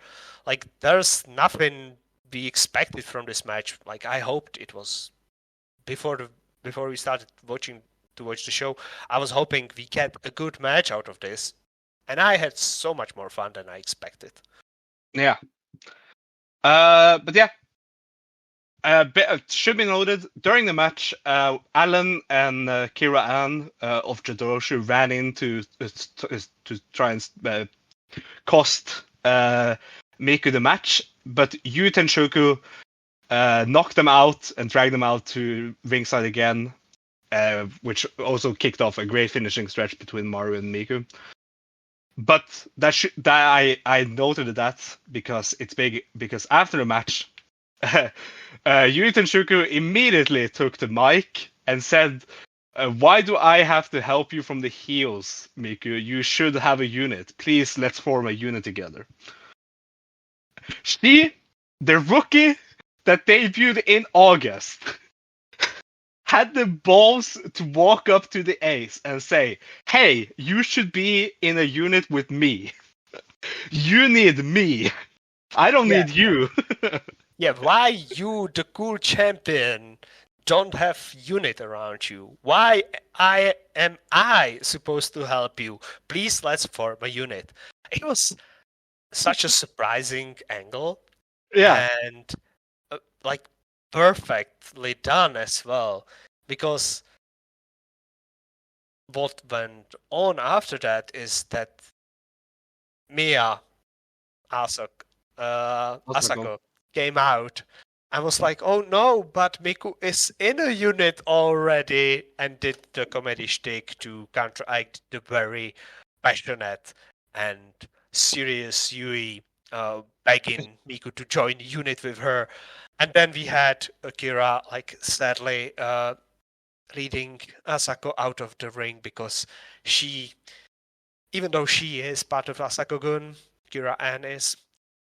Speaker 2: Like there's nothing be expected from this match. Like I hoped it was before we started watch the show. I was hoping we get a good match out of this, and I had so much more fun than I expected.
Speaker 1: Yeah. But yeah. Should be noted, during the match, Alan and Kira Ann of Jadoroshu ran in to try and cost Miku the match, but Yu Tenshoku knocked them out and dragged them out to ringside again, which also kicked off a great finishing stretch between Maru and Miku. But I noted that because it's big, because after the match, Yuri Tenshuku immediately took the mic and said, "Why do I have to help you from the heels, Miku? You should have a unit. Please, let's form a unit together." She, the rookie that debuted in August, had the balls to walk up to the ace and say, "Hey, you should be in a unit with me. You need me. I don't need you."
Speaker 2: Yeah, why you, the cool champion, don't have unit around you? Why am I supposed to help you? Please, let's form a unit. It was such a surprising angle.
Speaker 1: Yeah.
Speaker 2: And like perfectly done as well. Because what went on after that is that Mia Asako came out and was like, "Oh no, but Miku is in a unit already," and did the comedy shtick to counteract the very passionate and serious Yui begging Miku to join the unit with her. And then we had Akira, like, sadly leading Asako out of the ring because she, even though she is part of Asako-gun, Kira Ann is,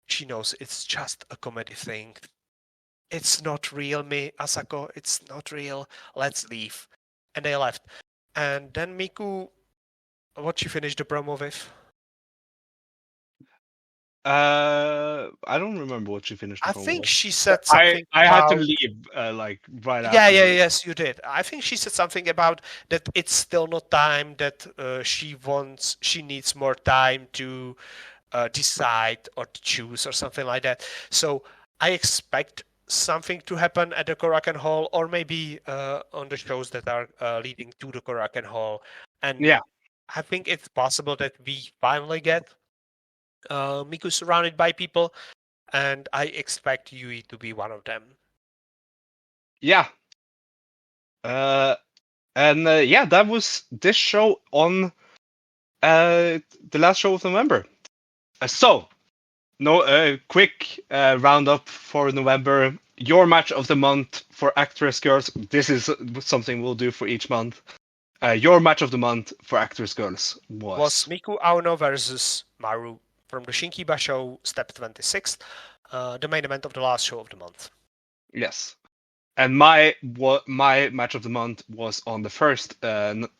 Speaker 2: she knows it's just a comedy thing. It's not real, me, Asako. It's not real. Let's leave. And they left. And then Miku, what she finished the promo with?
Speaker 1: I don't remember what she finished.
Speaker 2: I think she said something.
Speaker 1: I had to leave like right after.
Speaker 2: Yeah, yes, you did. I think she said something about that it's still not time. That she needs more time to decide or to choose or something like that. So I expect something to happen at the Korakuen Hall, or maybe on the shows that are leading to the Korakuen Hall. And
Speaker 1: yeah,
Speaker 2: I think it's possible that we finally get Miku surrounded by people, and I expect Yui to be one of them.
Speaker 1: Yeah. Yeah, that was this show on the last show of November. Quick roundup for November. Your match of the month for ActWres Girls. This is something we'll do for each month. Your match of the month for ActWres Girls was
Speaker 2: Miku Aono versus MARU from the Shinkiba show, Step 26, the main event of the last show of the month.
Speaker 1: Yes. And my match of the month was on the first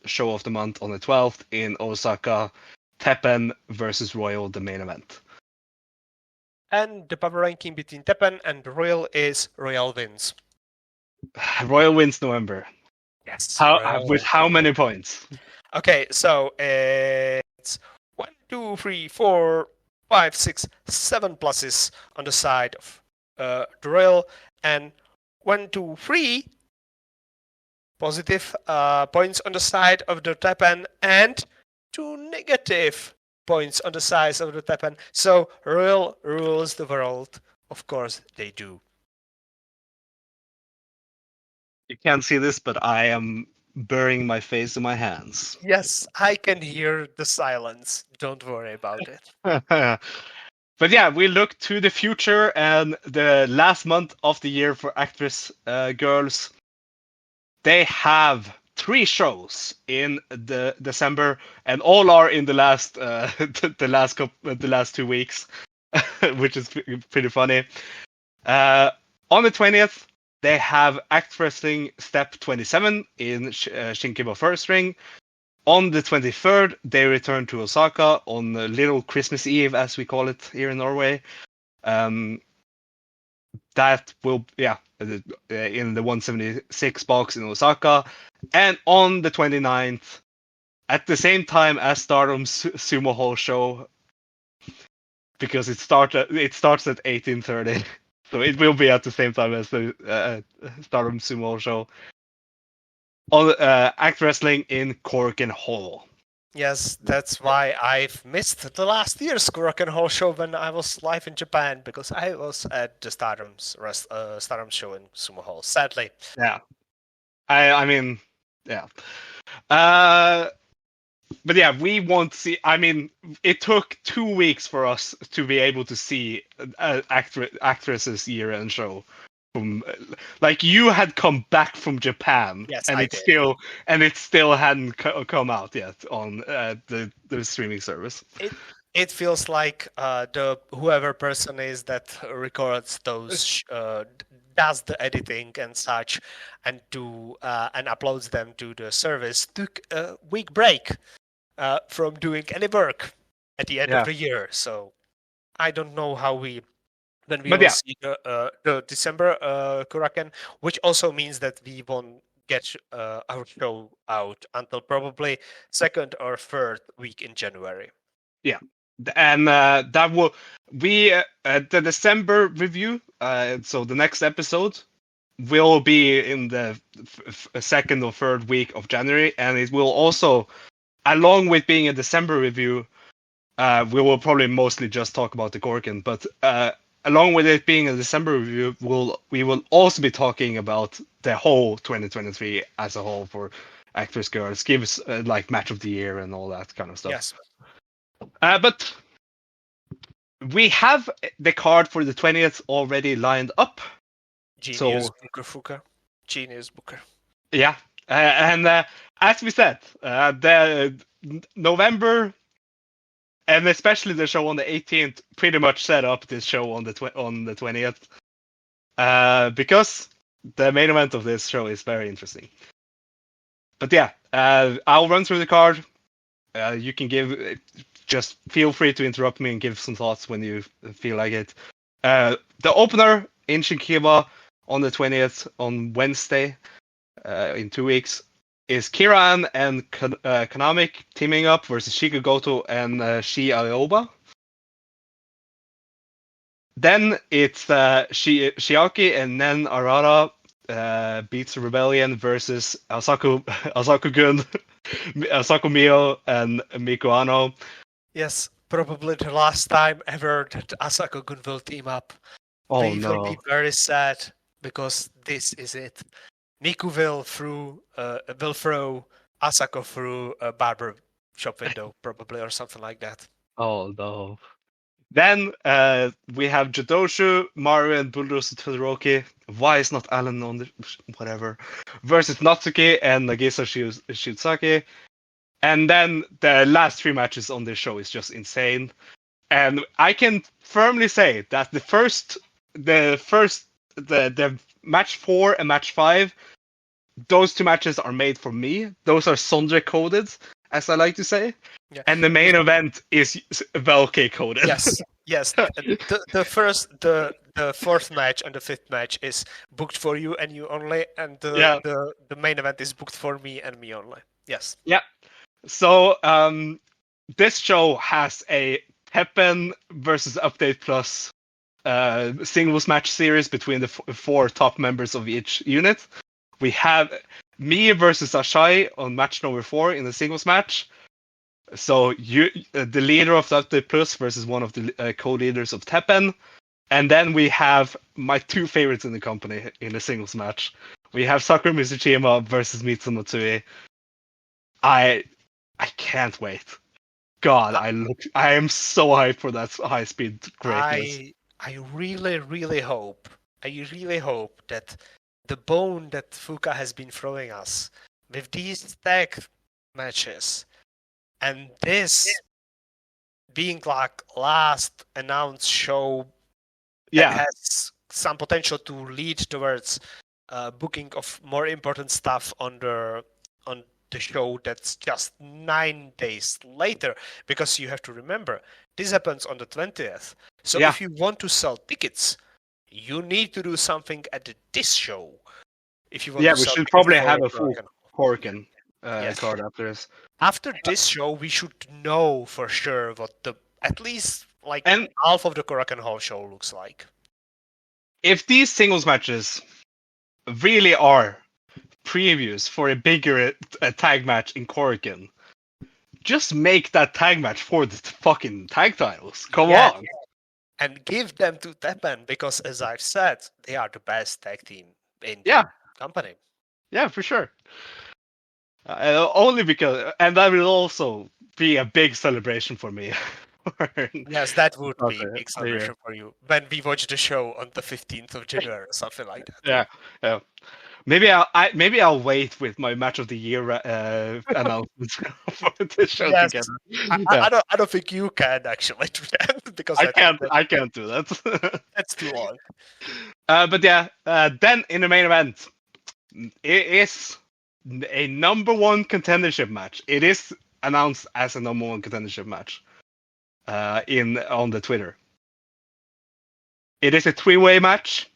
Speaker 1: show of the month on the 12th in Osaka, TEPPEN versus Royal, the main event.
Speaker 2: And the power ranking between TEPPEN and Royal is Royal wins.
Speaker 1: Royal wins November.
Speaker 2: Yes.
Speaker 1: With how many points?
Speaker 2: Okay, so it's 1, 2, 3, 4, 5, 6, 7 pluses on the side of the Royal, and 1, 2, 3 positive points on the side of the TEPPEN, and 2 negative points on the side of the TEPPEN. So Royal rules the world. Of course they do.
Speaker 1: You can't see this, but I am burying my face in my hands.
Speaker 2: Yes, I can hear the silence. Don't worry about it.
Speaker 1: But yeah, we look to the future and the last month of the year for ActWres girls. They have 3 shows in the December, and all are in the last the last 2 weeks, which is pretty funny. On the 20th, they have Act Wrestling Step 27 in Shinkiba First Ring. On the 23rd, they return to Osaka on Little Christmas Eve, as we call it here in Norway. That will, in the 176 box in Osaka. And on the 29th, at the same time as Stardom's Sumo Hall show, because it starts at 18:30, so it will be at the same time as the Stardom Sumo Hall show. On Act Wrestling in Korakuen Hall.
Speaker 2: Yes, that's why I've missed the last year's Korakuen Hall show when I was live in Japan, because I was at the Stardom show in Sumo Hall, sadly.
Speaker 1: Yeah. I mean, yeah. But yeah, we won't see. I mean, it took 2 weeks for us to be able to see Actress's year-end show. From like, you had come back from Japan,
Speaker 2: yes,
Speaker 1: and it still hadn't come out yet on the streaming service.
Speaker 2: It feels like the whoever person is that records those does the editing and such, and uploads them to the service, took a week break from doing any work at the end of the year. So I don't know how we will see the December Korakuen, which also means that we won't get our show out until probably 2nd or 3rd week in January.
Speaker 1: Yeah, and that will be the December review. So the next episode will be in the 2nd or 3rd week of January, and it will also, along with being a December review, we will probably mostly just talk about the Korakuen, but along with it being a December review, we will also be talking about the whole 2023 as a whole for ActWres girls, gives like match of the year and all that kind of stuff.
Speaker 2: Yes.
Speaker 1: But we have the card for the 20th already lined up.
Speaker 2: Genius Booker Fuka. Genius Booker.
Speaker 1: Yeah. And as we said, the November, and especially the show on the 18th, pretty much set up this show on the 20th, because the main event of this show is very interesting. But yeah, I'll run through the card. You can just feel free to interrupt me and give some thoughts when you feel like it. The opener in Shinkiba on the 20th, on Wednesday, in 2 weeks, is Kiran and Konami teaming up versus Shigegoto and Shi Aoba. Then it's Shiaki and Nen Arara beats Rebellion versus Asako-gun, Asako Mio and Miku Aono.
Speaker 2: Yes, probably the last time ever that Asako-gun will team up. We will be very sad, because this is it. Miku will throw Asako through a barber shop window, probably, or something like that.
Speaker 1: Oh no. Then we have Jadoshu, MARU, and Bulldozer Todoroki. Why is not Alan on the whatever? Versus Natsuki and Nagisa Shizuaki. And then the last 3 matches on this show is just insane. And I can firmly say that the match 4 and match 5, those 2 matches are made for me. Those are Sondre coded, as I like to say. Yeah. And the main event is Velkej coded.
Speaker 2: Yes. The 4th match and the 5th match is booked for you and you only, and the main event is booked for me and me only. Yes.
Speaker 1: Yeah. So this show has a TEPPEN versus Update Plus singles match series between the 4 top members of each unit. We have me versus Ashai on match number 4 in the singles match. So the leader of the Update Plus versus one of the co-leaders of TEPPEN. And then we have my 2 favorites in the company in the singles match. We have Sakura Mizuchima versus Mitsu Matsui. I can't wait. God, I am so hyped for that high speed greatness.
Speaker 2: I really hope that the bone that Fuka has been throwing us with these tag matches and this being like last announced show that has some potential to lead towards booking of more important stuff on the show that's just 9 days later, because you have to remember this happens on the 20th. So if you want to sell tickets, you need to do something at this show. If you want to
Speaker 1: we
Speaker 2: sell
Speaker 1: should probably have a full
Speaker 2: Korakuen
Speaker 1: card after this.
Speaker 2: After this show, we should know for sure what at least half of the Korakuen Hall show looks like.
Speaker 1: If these singles matches really are previews for a bigger tag match in Korakuen, just make that tag match for the fucking tag titles. Come on.
Speaker 2: And give them to TEPPEN, because as I've said, they are the best tag team in the company.
Speaker 1: Yeah, for sure. Only because, and that will also be a big celebration for me.
Speaker 2: Yes, that would be a big celebration for you when we watch the show on the 15th of January or something like that.
Speaker 1: Yeah. Maybe I'll wait with my match of the year announcement for the show together.
Speaker 2: I don't think you can actually do that, because
Speaker 1: I can't do that.
Speaker 2: That's too long.
Speaker 1: But then in the main event, it is a number one contendership match. It is announced as a number one contendership match on the Twitter. It is a 3-way match.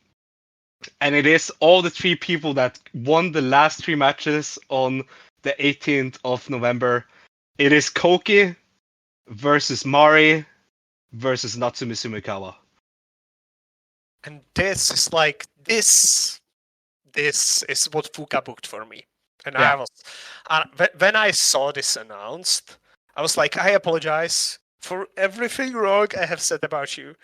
Speaker 1: And it is all the 3 people that won the last 3 matches on the 18th of November. It is Kouki versus MARU versus Natsumi Sumikawa.
Speaker 2: And this is like this is what Fuka booked for me. And I was when I saw this announced, I was like, I apologize for everything wrong I have said about you.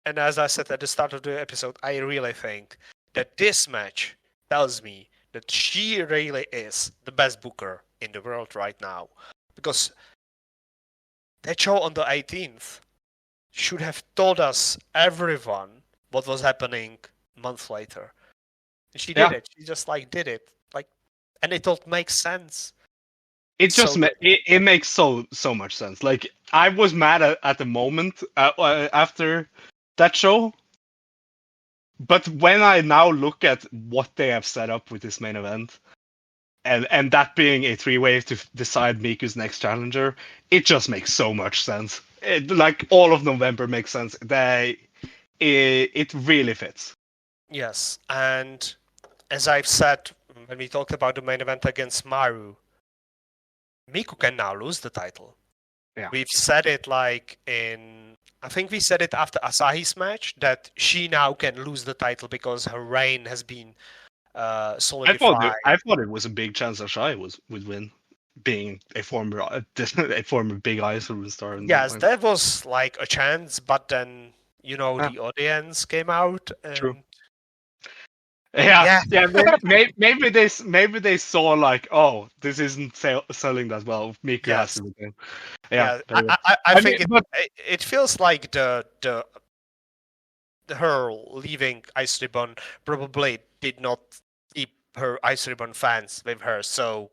Speaker 2: And as I said at the start of the episode, I really think that this match tells me that she really is the best booker in the world right now. Because that show on the 18th should have told us, everyone, what was happening a month later. And she did it. She just did it. And it all makes sense.
Speaker 1: It just it makes so much sense. Like, I was mad at the moment after that show. But when I now look at what they have set up with this main event, and that being a 3-way to decide Miku's next challenger, it just makes so much sense. All of November makes sense. It really fits.
Speaker 2: Yes, and as I've said when we talked about the main event against MARU, Miku can now lose the title.
Speaker 1: Yeah.
Speaker 2: We've said it I think we said it after Asahi's match, that she now can lose the title because her reign has been solidified.
Speaker 1: I thought it was a big chance Asahi would win, being a former big Iceland star.
Speaker 2: Yes, that was a chance, but then the audience came out. And...
Speaker 1: True. Yeah. Maybe they saw oh, this isn't selling that well. Miku has to win.
Speaker 2: I think it feels like her leaving Ice Ribbon probably did not keep her Ice Ribbon fans with her, so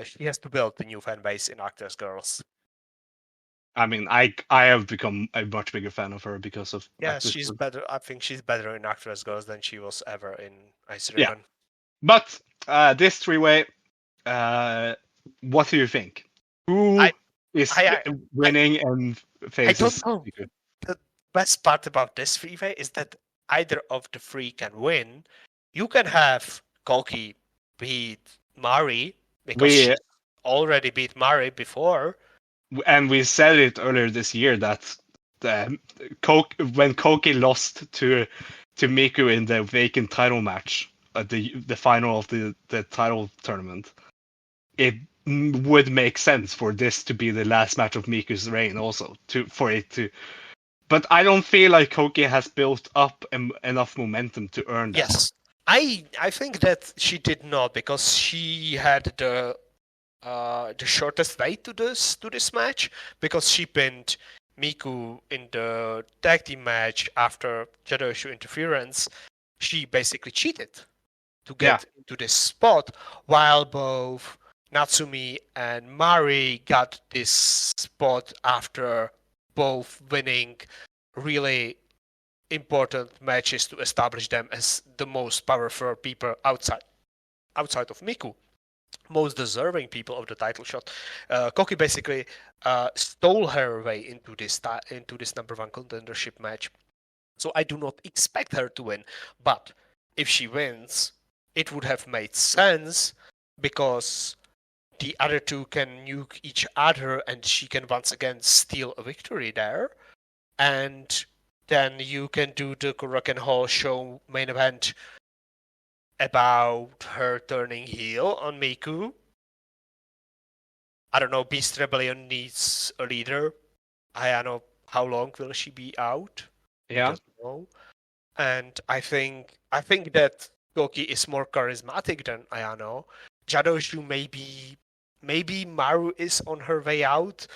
Speaker 2: she has to build a new fan base in ActWres Girls.
Speaker 1: I mean, I have become a much bigger fan of her because of
Speaker 2: she's better. I think she's better in ActWres Girls than she was ever in Ice Ribbon.
Speaker 1: But this 3-way, what do you think? Who is winning and faces?
Speaker 2: I don't know. The best part about this 3-way is that either of the 3 can win. You can have Kouki beat MARU because she already beat MARU before.
Speaker 1: And we said it earlier this year that when Kouki lost to Miku in the vacant title match at the final of the title tournament, it would make sense for this to be the last match of Miku's reign also for it to. But I don't feel like Kouki has built up enough momentum to earn that.
Speaker 2: Yes, I think that she did not, because she had the shortest way to this match, because she pinned Miku in the tag team match after Jadoshu interference. She basically cheated to get into this spot, while both Natsumi and Mari got this spot after both winning really important matches to establish them as the most powerful people outside of Miku, most deserving people of the title shot. Kouki basically stole her way into this number one contendership match. So I do not expect her to win, but if she wins, it would have made sense, because the other two can nuke each other and she can once again steal a victory there. And then you can do the Rock and Hall show main event about her turning heel on Miku. I don't know, Beast Rebellion needs a leader. I don't know how long will she be out.
Speaker 1: Yeah.
Speaker 2: And I think that Kouki is more charismatic than Ayano. Jadoshu maybe Maru is on her way out,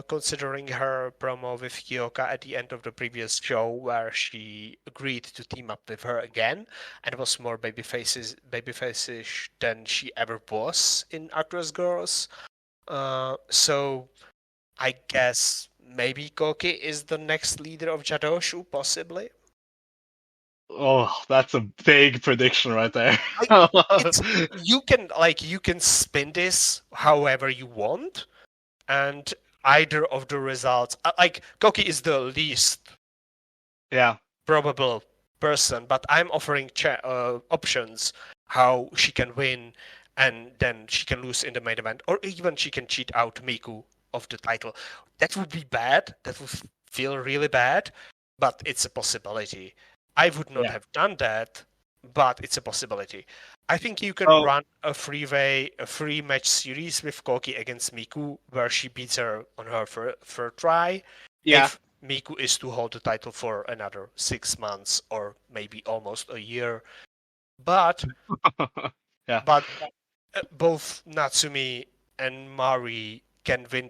Speaker 2: considering her promo with Kyoka at the end of the previous show, where she agreed to team up with her again and was more babyface-ish than she ever was in ActWres Girls. So I guess maybe Kouki is the next leader of Jadoshu, possibly.
Speaker 1: Oh, that's a big prediction right there.
Speaker 2: You can spin this however you want, and either of the results, like Kouki is the least probable person, but I'm offering options how she can win, and then she can lose in the main event, or even she can cheat out Miku of the title. That would be bad. That would feel really bad, but it's a possibility. I would not have done that, but it's a possibility. I think you can run a free match series with Kouki against Miku, where she beats her on her first try.
Speaker 1: Yeah.
Speaker 2: If Miku is to hold the title for another 6 months or maybe almost a year. But but both Natsumi and Mari can win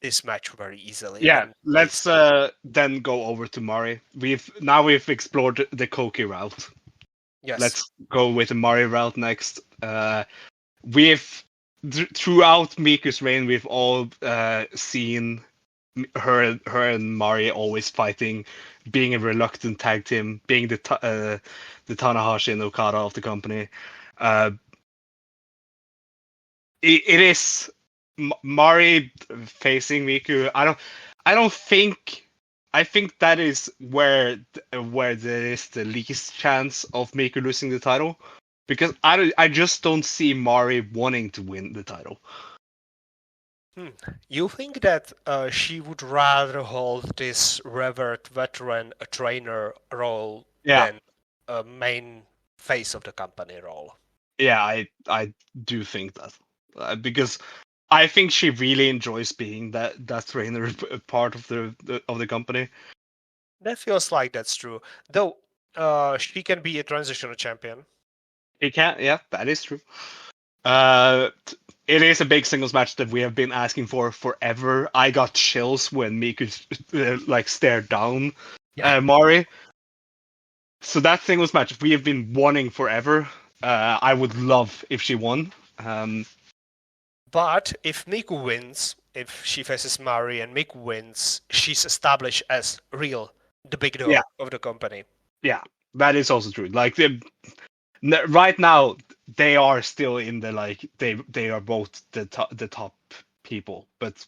Speaker 2: this match very easily.
Speaker 1: Yeah, let's then go over to Mari. We've explored the Kouki route.
Speaker 2: Yes.
Speaker 1: Let's go with the Mari route next. We've throughout Miku's reign, we've all seen her and Mari always fighting, being a reluctant tag team, being the Tanahashi and Okada of the company. It is Mari facing Miku. I think that is where there is the least chance of Miku losing the title, because I just don't see Mari wanting to win the title.
Speaker 2: You think that she would rather hold this revered veteran trainer role than a main face of the company role?
Speaker 1: Yeah, I do think that, because I think she really enjoys being that trainer part of the company.
Speaker 2: That feels like that's true. Though she can be a transitional champion.
Speaker 1: She can, yeah, that is true. It is a big singles match that we have been asking for forever. I got chills when Miku stared down Mari. So that singles match we have been wanting forever. I would love if she won.
Speaker 2: But if Miku wins, if she faces Mari and Miku wins, she's established as the big dog of the company.
Speaker 1: Yeah, that is also true. Like right now, they are still in the they are both the top people. But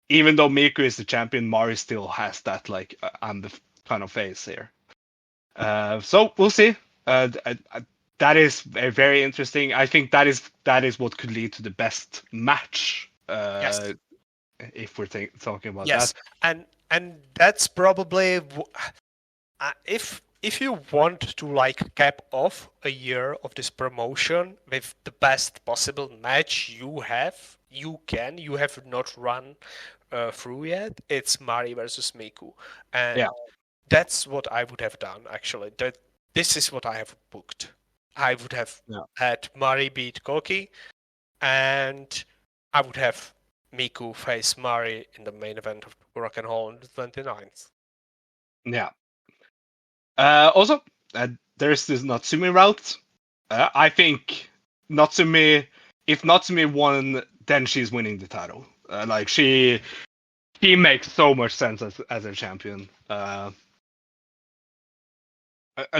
Speaker 1: even though Miku is the champion, Mari still has that I'm the kind of face here. So we'll see. That is very interesting. I think that is what could lead to the best match.
Speaker 2: Yes.
Speaker 1: If we're talking about
Speaker 2: that.
Speaker 1: Yes,
Speaker 2: and that's probably if you want to cap off a year of this promotion with the best possible match you have not run through yet, it's Mari versus Miku, and that's what I would have done actually. this is what I have booked. I would have
Speaker 1: Yeah.
Speaker 2: had Mari beat Kouki, and I would have Miku face Mari in the main event of Rock and Roll on the 29th.
Speaker 1: Yeah. Also, there's this Natsumi route. I think Natsumi, if Natsumi won, then she's winning the title. Like she makes so much sense as a champion.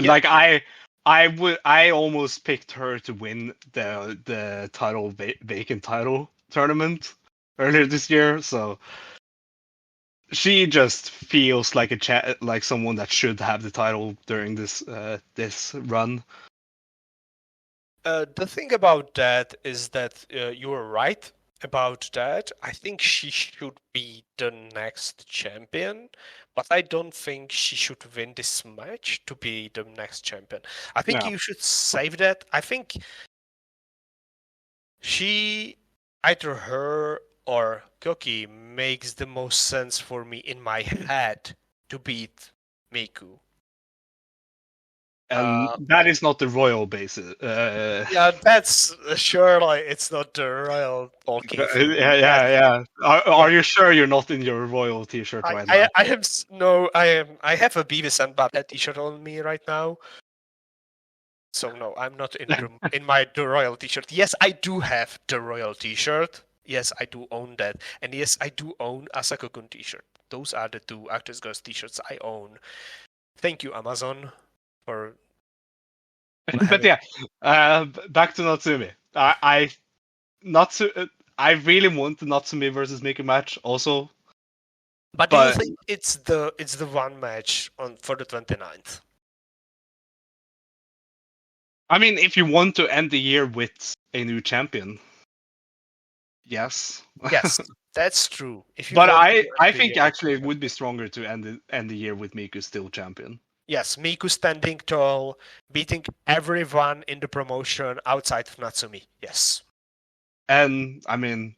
Speaker 1: Like I almost picked her to win the title vacant title tournament earlier this year. So she just feels like like someone that should have the title during this run.
Speaker 2: The thing about that is that you are right about that. I think she should be the next champion, but I don't think she should win this match to be the next champion. I think
Speaker 1: Yeah.
Speaker 2: you should save that. I think either her or Kouki makes the most sense for me in my head to beat Miku.
Speaker 1: And that is not the royal basis.
Speaker 2: Yeah, that's surely it's not the royal talking.
Speaker 1: Yeah. Are you sure you're not in your royal T-shirt right now?
Speaker 2: I have no. I have a Beavis and Butthead T-shirt on me right now. So no, I'm not in the royal T-shirt. Yes, I do have the royal T-shirt. Yes, I do own that, and yes, I do own a Asako-kun T-shirt. Those are the two ActWres Girls T-shirts I own. Thank you, Amazon, for.
Speaker 1: But yeah, back to Natsumi. I really want the Natsumi versus Miku match also.
Speaker 2: But do you think it's the one match for the 29th?
Speaker 1: I mean, if you want to end the year with a new champion, yes.
Speaker 2: Yes, that's true.
Speaker 1: But I think actually it would be stronger to end the year with Miku still champion.
Speaker 2: Yes, Miku standing tall, beating everyone in the promotion outside of Natsumi. Yes.
Speaker 1: And I mean,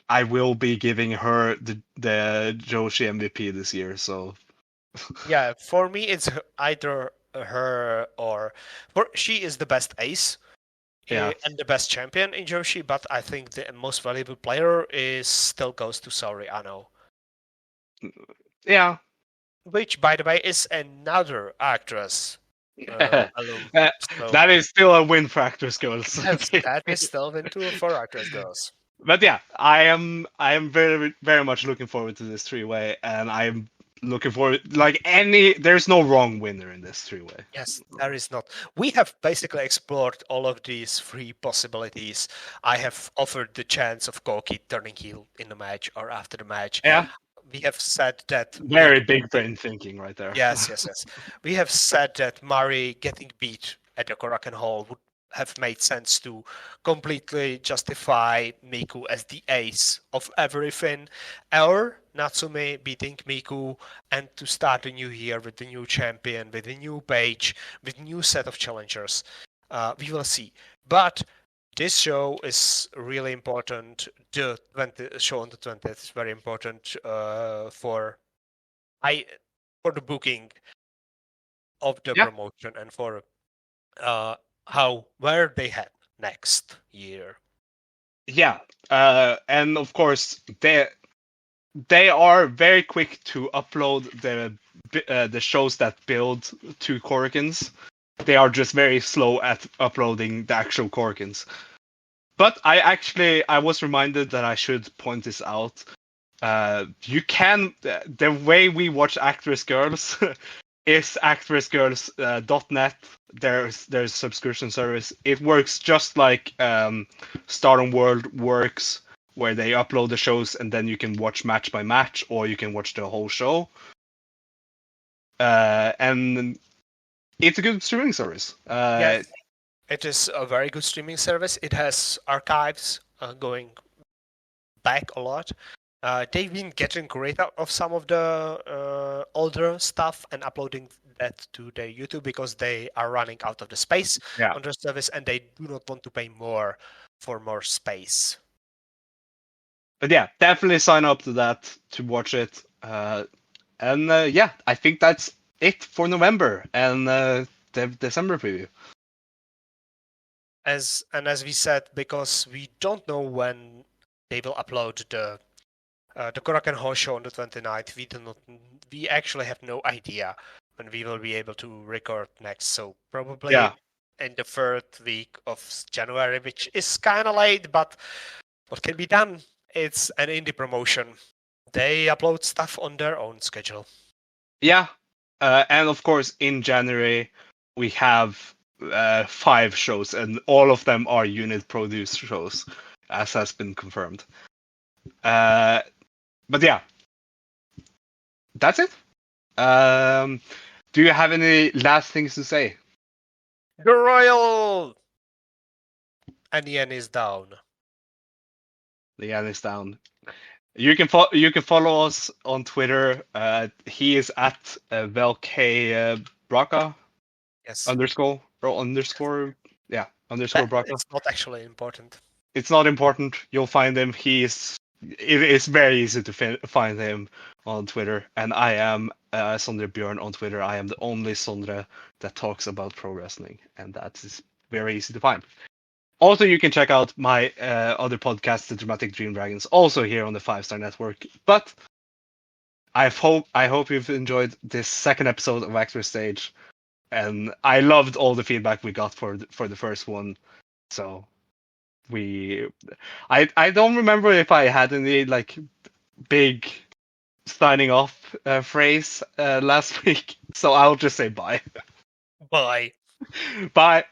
Speaker 1: I will be giving her the Joshi MVP this year, so.
Speaker 2: Yeah, for me it's either her or she is the best ace.
Speaker 1: Yeah.
Speaker 2: And the best champion in Joshi, but I think the most valuable player still goes to Sondre Aono.
Speaker 1: Yeah.
Speaker 2: Which, by the way, is another ActWres.
Speaker 1: That is still a win for ActWres Girls.
Speaker 2: Yes, that is still a win for ActWres Girls.
Speaker 1: But yeah, I am very very much looking forward to this three-way, and I'm looking forward there's no wrong winner in this three-way.
Speaker 2: Yes, there is not. We have basically explored all of these three possibilities. I have offered the chance of Kouki turning heel in the match or after the match.
Speaker 1: Yeah.
Speaker 2: We have said that
Speaker 1: very big brain thinking right there.
Speaker 2: Yes. We have said that Mari getting beat at the Korakuen Hall would have made sense to completely justify Miku as the ace of everything, or Natsumi beating Miku, and to start the new year with the new champion, with a new page, with new set of challengers. We will see. But this show is really important. The show on the 20th is very important for the booking of the promotion and for where they head next year.
Speaker 1: Yeah, and of course they are very quick to upload the shows that build to Korakuens. They are just very slow at uploading the actual Korakuens. But I was reminded that I should point this out. You can the way we watch ActWres Girls is ActWresGirls.net. Their subscription service. It works just like Stardom World works, where they upload the shows and then you can watch match by match, or you can watch the whole show. And it's a good streaming service.
Speaker 2: Yes, it is a very good streaming service. It has archives going back a lot. They've been getting rid of some of the older stuff and uploading that to their YouTube because they are running out of the space on their service, and they do not want to pay more for more space.
Speaker 1: But yeah, definitely sign up to that to watch it. And I think that's it for November. And December preview.
Speaker 2: As we said, because we don't know when they will upload the Korakuen Hall show on the 29th, we actually have no idea when we will be able to record next. So probably in the third week of January, which is kind of late, but what can be done? It's an indie promotion. They upload stuff on their own schedule.
Speaker 1: Yeah, and of course in January we have 5 shows, and all of them are unit-produced shows, as has been confirmed. But yeah, that's it. Do you have any last things to say?
Speaker 2: The Royal! And the yen is down.
Speaker 1: The yen is down. You can follow us on Twitter. He is at Velkej Braka.
Speaker 2: Yes.
Speaker 1: Underscore. Yeah. Underscore Braka.
Speaker 2: It's not actually important.
Speaker 1: It's not important. You'll find him. It's very easy to find him on Twitter. And I am Sondre Björn on Twitter. I am the only Sondre that talks about pro wrestling, and that is very easy to find. Also, you can check out my other podcast, The Dramatic Dream Dragons, also here on the 5-Star Network. But I hope you've enjoyed this second episode of ActWres Stage, and I loved all the feedback we got for the first one. So I don't remember if I had any like big signing off phrase last week, so I'll just say bye.
Speaker 2: Bye.
Speaker 1: Bye.